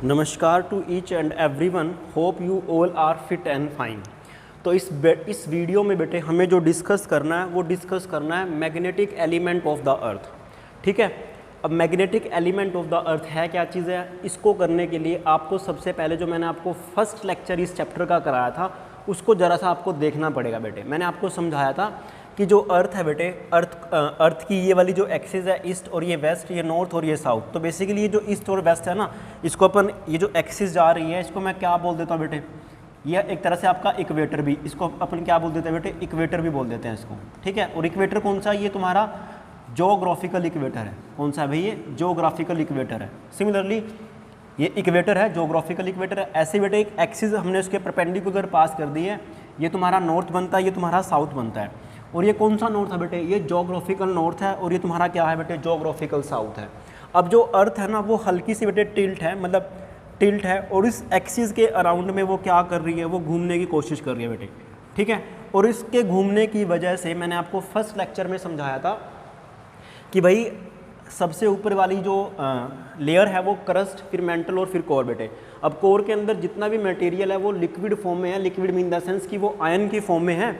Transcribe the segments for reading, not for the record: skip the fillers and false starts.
नमस्कार to each and everyone, hope you all are fit and fine. तो इस video में बेटे हमें जो डिस्कस करना है वो डिस्कस करना है मैग्नेटिक एलिमेंट ऑफ द अर्थ। ठीक है, अब मैग्नेटिक एलिमेंट ऑफ द अर्थ है क्या चीज़ है। इसको करने के लिए आपको सबसे पहले जो मैंने आपको फर्स्ट लेक्चर इस चैप्टर का कराया था उसको ज़रा सा आपको देखना पड़ेगा बेटे। मैंने आपको समझाया था कि जो अर्थ है बेटे, अर्थ की ये वाली जो एक्सिस है ईस्ट और ये वेस्ट, ये नॉर्थ और ये साउथ। तो बेसिकली ये जो ईस्ट और वेस्ट है ना, इसको अपन ये जो एक्सिस जा रही है इसको मैं क्या बोल देता हूँ बेटे, ये एक तरह से आपका इक्वेटर भी, इसको अपन क्या बोल देते हैं बेटे, इक्वेटर भी बोल देते हैं इसको। ठीक है, और इक्वेटर कौन सा, ये तुम्हारा जोग्राफिकल इक्वेटर है। कौन सा है भाई, ये जोग्राफिकल इक्वेटर है। सिमिलरली ये इक्वेटर है, जोग्राफिकल इक्वेटर है। ऐसे बेटे एक एक्सिस हमने उसके परपेंडिकुलर पास कर दी है, ये तुम्हारा नॉर्थ बनता है, ये तुम्हारा साउथ बनता है। और ये कौन सा नॉर्थ है बेटे, ये जोग्राफिकल नॉर्थ है, और ये तुम्हारा क्या है बेटे, जोग्राफिकल साउथ है। अब जो अर्थ है ना वो हल्की सी बेटे टिल्ट है, मतलब टिल्ट है, और इस एक्सिस के अराउंड में वो क्या कर रही है, वो घूमने की कोशिश कर रही है बेटे। ठीक है, और इसके घूमने की वजह से मैंने आपको फर्स्ट लेक्चर में समझाया था कि भाई सबसे ऊपर वाली जो लेयर है वो क्रस्ट, फिर मेंटल और फिर कोर बेटे। अब कोर के अंदर जितना भी मटेरियल है वो लिक्विड फॉर्म में है, लिक्विड मीन द सेंस कि वो आयन की फॉर्म में है।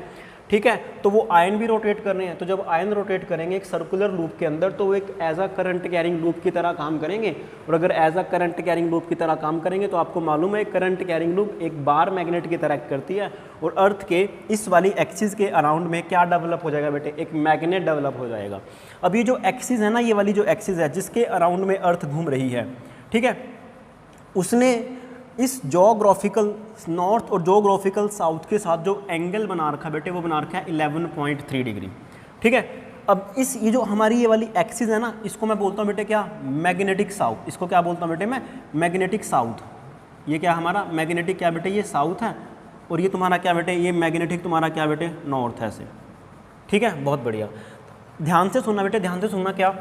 ठीक है, तो वो आयन भी रोटेट कर रहे हैं। तो जब आयन रोटेट करेंगे एक सर्कुलर लूप के अंदर तो वो एक as a current carrying loop की तरह काम करेंगे। और अगर as a current carrying loop की तरह काम करेंगे तो आपको मालूम है करंट कैरिंग लूप एक बार मैग्नेट की तरह करती है, और अर्थ के इस वाली एक्सिस के अराउंड में क्या डेवलप हो जाएगा बेटे, एक मैग्नेट डेवलप हो जाएगा। अब ये जो एक्सिस है ना, ये वाली जो एक्सिस है जिसके अराउंड में अर्थ घूम रही है, ठीक है, उसने इस जोग्राफिकल नॉर्थ और जोग्राफिकल साउथ के साथ जो एंगल बना रखा बेटे वो बना रखा है 11.3 डिग्री। ठीक है, अब ये जो हमारी ये वाली एक्सिस है ना, इसको मैं बोलता हूँ बेटे क्या, मैग्नेटिक साउथ। इसको क्या बोलता हूँ बेटे मैं, मैग्नेटिक साउथ। ये क्या हमारा मैग्नेटिक क्या बेटे, ये साउथ है, और ये तुम्हारा क्या बेटे, ये मैग्नेटिक तुम्हारा क्या बेटे, नॉर्थ है ऐसे। ठीक है, बहुत बढ़िया, ध्यान से सुनना बेटे, ध्यान से सुनना। क्या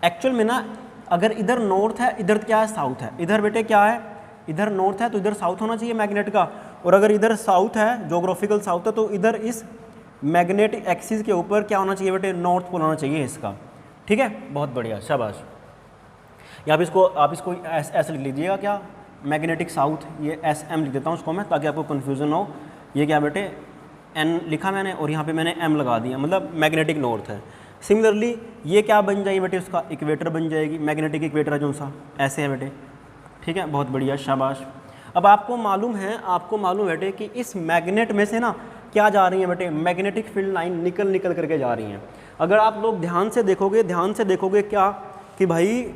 एक्चुअल में ना, अगर इधर नॉर्थ है इधर क्या है, साउथ है। इधर बेटे क्या है, इधर नॉर्थ है तो इधर साउथ होना चाहिए मैग्नेट का, और अगर इधर साउथ है, जोग्राफिकल साउथ है, तो इधर इस मैग्नेटिक एक्सिस के ऊपर क्या होना चाहिए बेटे, नॉर्थ पोल होना चाहिए इसका। ठीक है, बहुत बढ़िया, शाबाश। या आप इसको ऐसे लिख लीजिएगा, क्या मैग्नेटिक साउथ, ये SM लिख देता हूँ उसको मैं, ताकि आपको कन्फ्यूज़न हो। ये क्या बेटे, N लिखा मैंने और यहाँ पे मैंने M लगा दिया, मतलब मैग्नेटिक नॉर्थ है। सिमिलरली ये क्या बन जाएगी बेटे, उसका इक्वेटर बन जाएगी, मैग्नेटिक इक्वेटर है जो सा, ऐसे है बेटे। ठीक है, बहुत बढ़िया, शाबाश। अब आपको मालूम है बेटे कि इस मैग्नेट में से ना क्या जा रही है बेटे, मैग्नेटिक फील्ड लाइन निकल करके जा रही हैं। अगर आप लोग ध्यान से देखोगे क्या कि भाई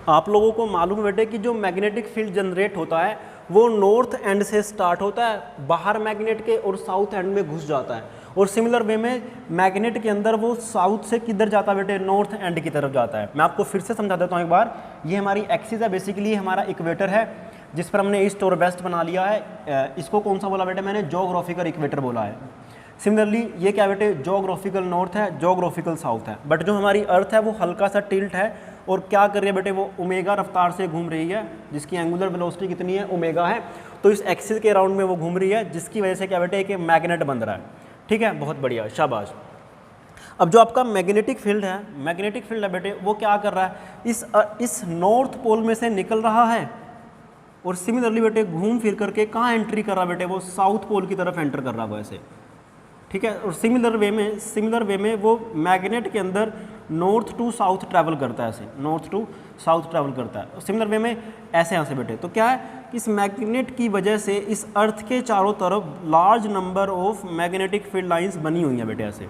आप लोगों को मालूम है बेटे कि जो मैग्नेटिक फील्ड जनरेट होता है वो नॉर्थ एंड से स्टार्ट होता है, बाहर मैग्नेट के, और साउथ एंड में घुस जाता है। और सिमिलर वे में मैग्नेट के अंदर वो साउथ से किधर जाता है बेटे, नॉर्थ एंड की तरफ जाता है। मैं आपको फिर से समझा देता हूँ एक बार। ये हमारी एक्सिस है, बेसिकली हमारा इक्वेटर है जिस पर हमने ईस्ट और वेस्ट बना लिया है। इसको कौन सा बोला बेटे मैंने, जोग्राफिकल इक्वेटर बोला है। सिमिलरली ये क्या बेटे, जोग्राफिकल नॉर्थ है, जोग्राफिकल साउथ है। बट जो हमारी अर्थ है वो हल्का सा टिल्ट है, और क्या कर रही है बेटे, वो ओमेगा रफ्तार से घूम रही है, जिसकी एंगुलर वेलोसिटी कितनी है, ओमेगा है। तो इस एक्सिस के अराउंड में वो घूम रही है, जिसकी वजह से क्या बेटे एक मैग्नेट बन रहा है। ठीक है, बहुत बढ़िया, शाबाश। अब जो आपका मैग्नेटिक फील्ड है बेटे, वो क्या कर रहा है, इस नॉर्थ पोल में से निकल रहा है, और सिमिलरली बेटे घूम फिर करके कहाँ एंट्री कर रहा है बेटे, वो साउथ पोल की तरफ एंटर कर रहा है वो ऐसे। ठीक है, और सिमिलर वे में वो मैग्नेट के अंदर नॉर्थ टू साउथ ट्रैवल करता है, ऐसे नॉर्थ टू साउथ ट्रैवल करता है। सिमिलर वे में ऐसे यहाँ से बेटे, तो क्या है, इस मैग्नेट की वजह से इस अर्थ के चारों तरफ large number of magnetic field lines बनी हुई हैं बेटे ऐसे।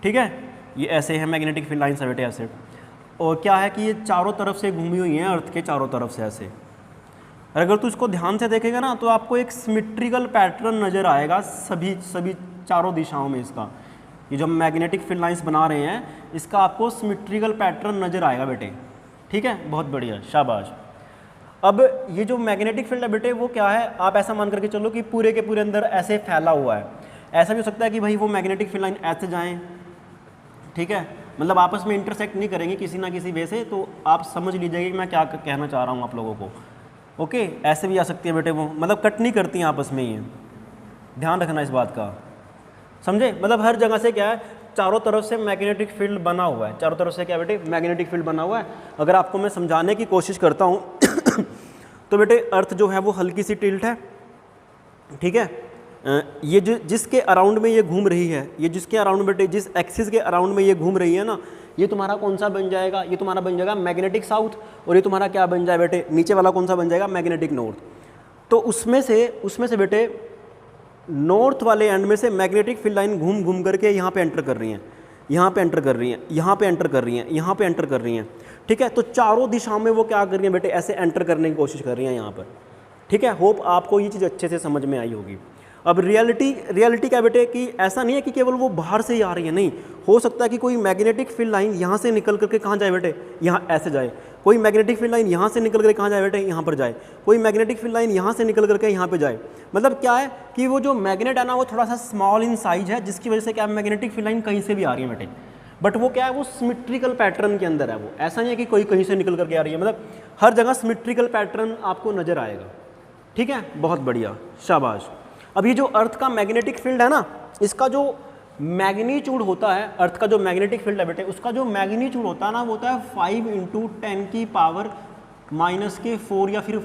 ठीक है, ये ऐसे है मैग्नेटिक फील्ड लाइंस है बेटे ऐसे, और क्या है कि ये चारों तरफ से घूमी हुई हैं, अर्थ के चारों तरफ से ऐसे। अगर तू इसको ध्यान से देखेगा ना तो आपको एक सिमेट्रिकल पैटर्न नज़र आएगा सभी चारों दिशाओं में। इसका ये जो मैग्नेटिक फील्ड लाइंस बना रहे हैं इसका आपको सिमेट्रिकल पैटर्न नज़र आएगा बेटे। ठीक है, बहुत बढ़िया, शाबाश। अब ये जो मैग्नेटिक फील्ड है बेटे वो क्या है, आप ऐसा मान करके चलो कि पूरे के पूरे अंदर ऐसे फैला हुआ है। ऐसा भी हो सकता है कि भाई वो मैग्नेटिक फील्ड लाइन ऐसे जाएँ, ठीक है, मतलब आपस में इंटरसेक्ट नहीं करेंगे किसी ना किसी वे से। तो आप समझ लीजिएगा कि मैं क्या कहना चाह रहा हूँ आप लोगों को। ओके, ऐसे भी आ सकती है बेटे वो, मतलब कट नहीं करती हैं आपस में ही, ध्यान रखना इस बात का, समझे। मतलब हर जगह से क्या है, चारों तरफ से मैग्नेटिक फील्ड बना हुआ है, चारों तरफ से क्या बेटे मैग्नेटिक फील्ड बना हुआ है। अगर आपको मैं समझाने की कोशिश करता हूँ तो बेटे अर्थ जो है वो हल्की सी टिल्ट है, ठीक है। ये जो जिसके अराउंड में ये घूम रही है, ये जिसके अराउंड बेटे जिस एक्सिस के अराउंड में ये घूम रही है ना, ये तुम्हारा कौन सा बन जाएगा, ये तुम्हारा बन जाएगा मैग्नेटिक साउथ, और ये तुम्हारा क्या बन जाए बेटे, नीचे वाला कौन सा बन जाएगा, मैग्नेटिक नॉर्थ। तो उसमें से बेटे नॉर्थ वाले एंड में से मैग्नेटिक फील्ड लाइन घूम घूम करके यहाँ पे एंटर कर रही हैं, यहाँ पे एंटर कर रही हैं, यहाँ पे एंटर कर रही हैं, यहाँ पे एंटर कर रही हैं, ठीक है। तो चारों दिशाओं में वो क्या कर रही हैं बेटे, ऐसे एंटर करने की कोशिश कर रही हैं यहाँ पर, ठीक है। होप आपको ये चीज़ अच्छे से समझ में आई होगी। अब रियलिटी क्या बेटे कि ऐसा नहीं है कि केवल वो बाहर से ही आ रही है, नहीं, हो सकता है कि कोई मैग्नेटिक फील्ड लाइन यहाँ से निकल करके कहाँ जाए बेटे, यहाँ ऐसे जाए, कोई मैग्नेटिक फील्ड लाइन यहाँ से निकल करके कहाँ जाए बेटे, यहाँ पर जाए, कोई मैग्नेटिक फील्ड लाइन यहाँ से निकल करके यहाँ पे जाए। मतलब क्या है कि वो जो मैग्नेट है ना वो थोड़ा सा स्मॉल इन साइज है, जिसकी वजह से क्या मैग्नेटिक फील्ड लाइन कहीं से भी आ रही है बेटे, बट वो क्या है, वो सिमेट्रिकल पैटर्न के अंदर है। वो ऐसा नहीं है कि कोई कहीं से निकल करके आ रही है, मतलब हर जगह सिमेट्रिकल पैटर्न आपको नज़र आएगा, ठीक है। बहुत बढ़िया, शाबाश। अब ये जो अर्थ का मैग्नेटिक फील्ड है ना, इसका जो मैग्नीट्यूड होता है, अर्थ का जो मैग्नेटिक फील्ड है बेटे, उसका जो मैग्नीट्यूड होता है ना वो होता है 5 × 10⁻⁻⁴ या फिर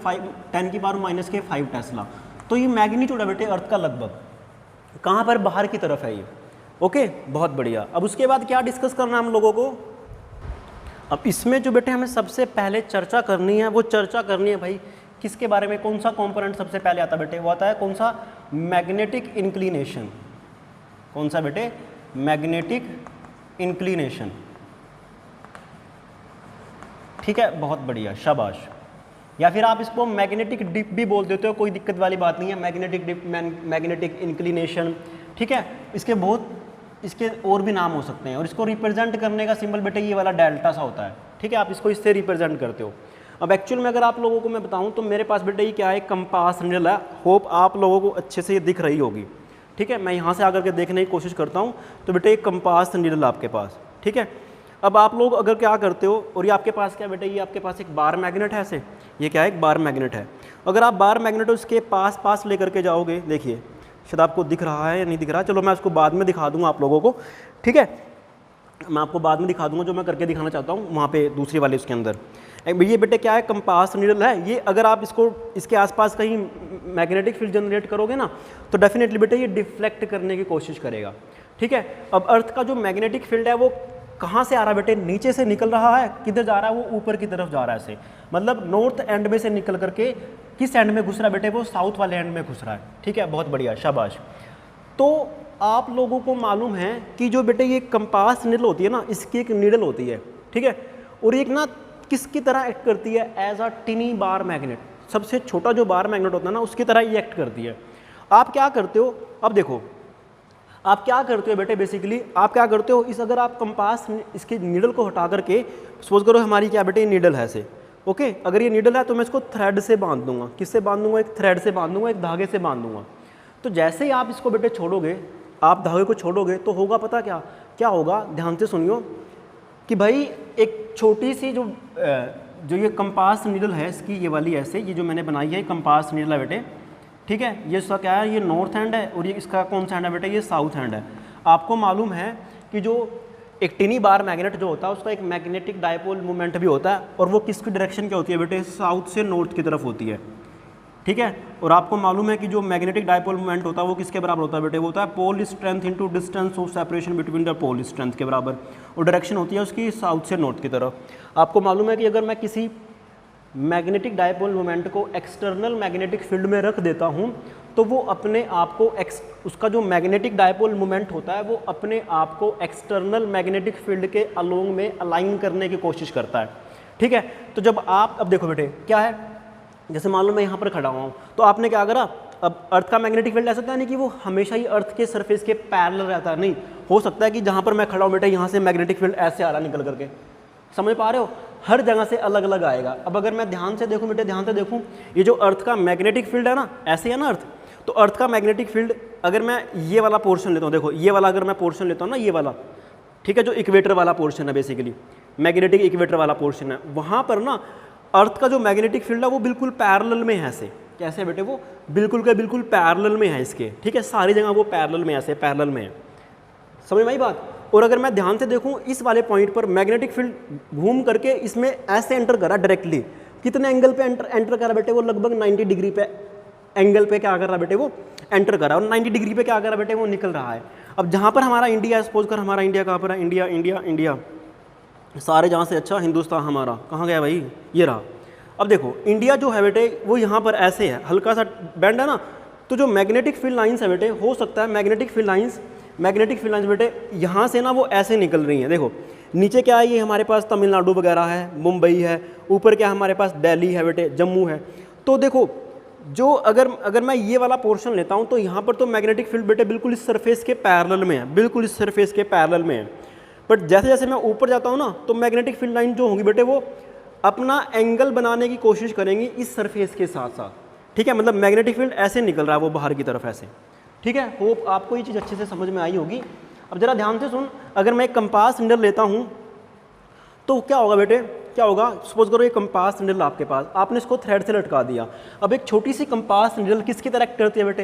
10⁻⁻5 टेस्ला। तो ये मैग्नीट्यूड है बेटे अर्थ का, लगभग कहाँ पर, बाहर की तरफ है ये, ओके। बहुत बढ़िया। अब उसके बाद क्या डिस्कस करना है हम लोगों को, अब इसमें जो बेटे हमें सबसे पहले चर्चा करनी है, वो चर्चा करनी है भाई किसके बारे में, कौन सा कंपोनेंट सबसे पहले आता है बेटे, वो आता है कौन सा, मैग्नेटिक इंक्लिनेशन। कौन सा बेटे, मैग्नेटिक इंक्लिनेशन, ठीक है। बहुत बढ़िया, शाबाश। या फिर आप इसको मैग्नेटिक डिप भी बोल देते हो, कोई दिक्कत वाली बात नहीं है, मैग्नेटिक डिप, मैग्नेटिक इंक्लिनेशन, ठीक है। इसके और भी नाम हो सकते हैं, और इसको रिप्रेजेंट करने का सिंबल बेटे ये वाला डेल्टा सा होता है, ठीक है। आप इसको इससे रिप्रेजेंट करते हो। अब एक्चुअल में अगर आप लोगों को मैं बताऊं तो मेरे पास बेटे ये क्या है, कंपास नीडल है। होप आप लोगों को अच्छे से ये दिख रही होगी, ठीक है। मैं यहाँ से आकर के देखने की कोशिश करता हूँ, तो बेटे एक कंपास नीडल आपके पास, ठीक है। अब आप लोग अगर क्या करते हो, और ये आपके पास क्या बेटे, ये आपके पास एक बार मैग्नेट है ऐसे, ये क्या है, एक बार मैग्नेट है। अगर आप बार मैग्नेट उसके पास लेकर के जाओगे, देखिए शायद आपको दिख रहा है या नहीं दिख रहा, चलो मैं उसको बाद में दिखा दूँगा आप लोगों को, ठीक है। मैं आपको बाद में दिखा दूँगा जो मैं करके दिखाना चाहता हूँ वहाँ पे दूसरी वाले उसके अंदर। ये बेटे क्या है, कंपास नीडल है ये। अगर आप इसके आसपास कहीं मैग्नेटिक फील्ड जनरेट करोगे ना, तो डेफिनेटली बेटे ये डिफ्लेक्ट करने की कोशिश करेगा, ठीक है। अब अर्थ का जो मैग्नेटिक फील्ड है वो कहाँ से आ रहा है बेटे, नीचे से निकल रहा है, किधर जा रहा है, वो ऊपर की तरफ जा रहा है ऐसे, मतलब नॉर्थ एंड में से निकल करके किस एंड में घुस रहा है बेटे, वो साउथ वाले एंड में घुस रहा है, ठीक है। बहुत बढ़िया, शाबाश। तो आप लोगों को मालूम है कि जो बेटे ये कंपास नीडल होती है ना, इसकी एक नीडल होती है, ठीक है, और एक ना किसकी तरह एक्ट करती है, एज अ टिनी बार मैग्नेट। सबसे छोटा जो बार मैग्नेट होता है ना, उसकी तरह ये एक्ट करती है। आप क्या करते हो, अब देखो आप क्या करते हो बेटे, बेसिकली आप क्या करते हो, अगर आप कंपास इसके नीडल को हटा करके, सपोज करो हमारी क्या बेटे नीडल है ऐसे, ओके। अगर ये नीडल है तो मैं इसको थ्रेड से बांध दूंगा, किससे बांध दूंगा, एक थ्रेड से बांध दूंगा, एक धागे से बांध दूंगा। तो जैसे ही आप इसको बेटे छोड़ोगे, आप धागे को छोड़ोगे, तो होगा पता क्या होगा, ध्यान से सुनियो कि भाई एक छोटी सी जो ये कंपास नीडल है इसकी, ये वाली ऐसे, ये जो मैंने बनाई है कंपास नीडल है बेटे, ठीक है। ये इसका क्या है, ये नॉर्थ हैंड है, और ये इसका कौन सा हैंड है बेटे, ये साउथ हैंड है। आपको मालूम है कि जो एक टिनी बार मैग्नेट जो होता है उसका एक मैग्नेटिक डायपोल मोमेंट भी होता है, और वो किसकी डायरेक्शन क्या होती है बेटे, साउथ से नॉर्थ की तरफ होती है, ठीक है। और आपको मालूम है कि जो मैग्नेटिक डायपोल मोमेंट होता है वो किसके बराबर होता है बेटे, वो होता है pole strength into distance of separation between the pole strength के बराबर, और डायरेक्शन होती है उसकी साउथ से नॉर्थ की तरफ। आपको मालूम है कि अगर मैं किसी मैग्नेटिक डायपोल मोमेंट को एक्सटर्नल मैग्नेटिक फील्ड में रख देता हूँ, तो वो अपने आप को उसका जो मैग्नेटिक डायपोल मोमेंट होता है वो अपने आप को एक्सटर्नल मैग्नेटिक फील्ड के अलोंग में अलाइन करने की कोशिश करता है, ठीक है। तो जब आप, अब देखो बेटे क्या है, जैसे मान लो मैं यहाँ पर खड़ा हुआ हूँ, तो आपने क्या करा, अब अर्थ का मैग्नेटिक फील्ड ऐसा होता है नहीं कि वो हमेशा ही अर्थ के सरफेस के पैरेलल रहता है, नहीं, हो सकता है कि जहाँ पर मैं खड़ा हूँ बेटा यहाँ से मैग्नेटिक फील्ड ऐसे आ रहा निकल करके, समझ पा रहे हो, हर जगह से अलग अलग आएगा। अब अगर मैं ध्यान से देखूँ बेटे, ध्यान से देखूँ, ये जो अर्थ का मैग्नेटिक फील्ड है ना, ऐसे है ना अर्थ, तो अर्थ का मैग्नेटिक फील्ड अगर मैं ये वाला पोर्शन लेता हूँ, देखो ये वाला अगर मैं पोर्शन लेता हूँ ना, ये वाला, ठीक है, जो इक्वेटर वाला पोर्शन है, बेसिकली मैग्नेटिक इक्वेटर वाला पोर्शन है, वहाँ पर ना अर्थ का जो मैग्नेटिक फील्ड है वो बिल्कुल पैरेलल में है ऐसे, कैसे बेटे, वो बिल्कुल के बिल्कुल पैरेलल में है इसके, ठीक है, सारी जगह वो पैरेलल में ऐसे पैरेलल में है, समझ में आई बात। और अगर मैं ध्यान से देखूं इस वाले पॉइंट पर मैग्नेटिक फील्ड घूम करके इसमें ऐसे एंटर करा डायरेक्टली, कितने एंगल पे एंटर कर रहा है बेटे, वो लगभग 90 डिग्री पे एंगल पे क्या कर रहा है बेटे, वो एंटर कर रहा है, और 90 डिग्री पे क्या कर रहा है बेटे, वो निकल रहा है। अब जहाँ पर हमारा इंडिया है, सपोज कर हमारा इंडिया कहाँ पर है, इंडिया इंडिया इंडिया, सारे जहाँ से अच्छा हिंदुस्तान हमारा कहाँ गया भाई, ये रहा। अब देखो इंडिया जो है बेटे वो यहाँ पर ऐसे है, हल्का सा बैंड है ना, तो जो मैग्नेटिक फील्ड लाइंस है बेटे, हो सकता है मैग्नेटिक फील्ड लाइंस बेटे यहाँ से ना वो ऐसे निकल रही हैं। देखो नीचे क्या है, ये हमारे पास तमिलनाडु वगैरह है, मुंबई है, ऊपर क्या हमारे पास दिल्ली है बेटे, जम्मू है। तो देखो जो अगर मैं ये वाला पोर्शन लेता हूँ तो यहाँ पर तो मैग्नेटिक फील्ड बेटे बिल्कुल इस सरफेस के पैरेलल में है, बिल्कुल इस सरफेस के पैरेलल में है। बट जैसे जैसे मैं ऊपर जाता हूँ ना, तो मैग्नेटिक फील्ड लाइन जो होंगी बेटे वो अपना एंगल बनाने की कोशिश करेंगी इस सरफेस के साथ साथ, ठीक है। मतलब मैग्नेटिक फील्ड ऐसे निकल रहा है वो बाहर की तरफ ऐसे, ठीक है। होप आपको ये चीज़ अच्छे से समझ में आई होगी। अब जरा ध्यान से सुन, अगर मैं एक कंपास निडल लेता हूँ तो क्या होगा बेटे, क्या होगा, सपोज करो ये कंपास निडल आपके पास, आपने इसको थ्रेड से लटका दिया। अब एक छोटी सी कंपास निडल किसकी तरह एक्ट करती है बेटे,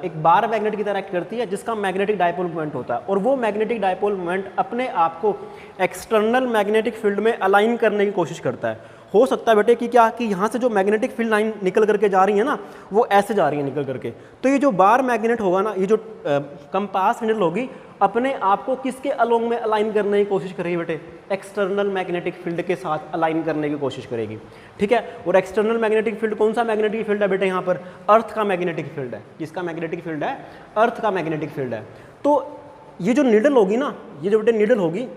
एक बार मैग्नेट की तरह एक्ट करती है, जिसका मैग्नेटिक डायपोल मोमेंट होता है, और वो मैग्नेटिक डायपोल मोमेंट अपने आप को एक्सटर्नल मैग्नेटिक फील्ड में अलाइन करने की कोशिश करता है। हो सकता है बेटे कि क्या, कि यहाँ से जो मैग्नेटिक फील्ड लाइन निकल करके जा रही है ना, वो ऐसे जा रही है निकल करके, तो ये जो बार मैग्नेट होगा ना, ये जो कंपास निडल होगी, अपने आप को किसके अलोंग में अलाइन करने की कोशिश करेगी बेटे, एक्सटर्नल मैग्नेटिक फील्ड के साथ अलाइन करने की कोशिश करेगी, ठीक है। और एक्सटर्नल मैग्नेटिक फील्ड कौन सा मैग्नेटिक फील्ड है बेटे, यहाँ पर अर्थ का मैग्नेटिक फील्ड है। किसका मैग्नेटिक फील्ड है, अर्थ का मैग्नेटिक फील्ड है। तो ये जो निडल होगी ना, ये जो बेटे निडल होगी,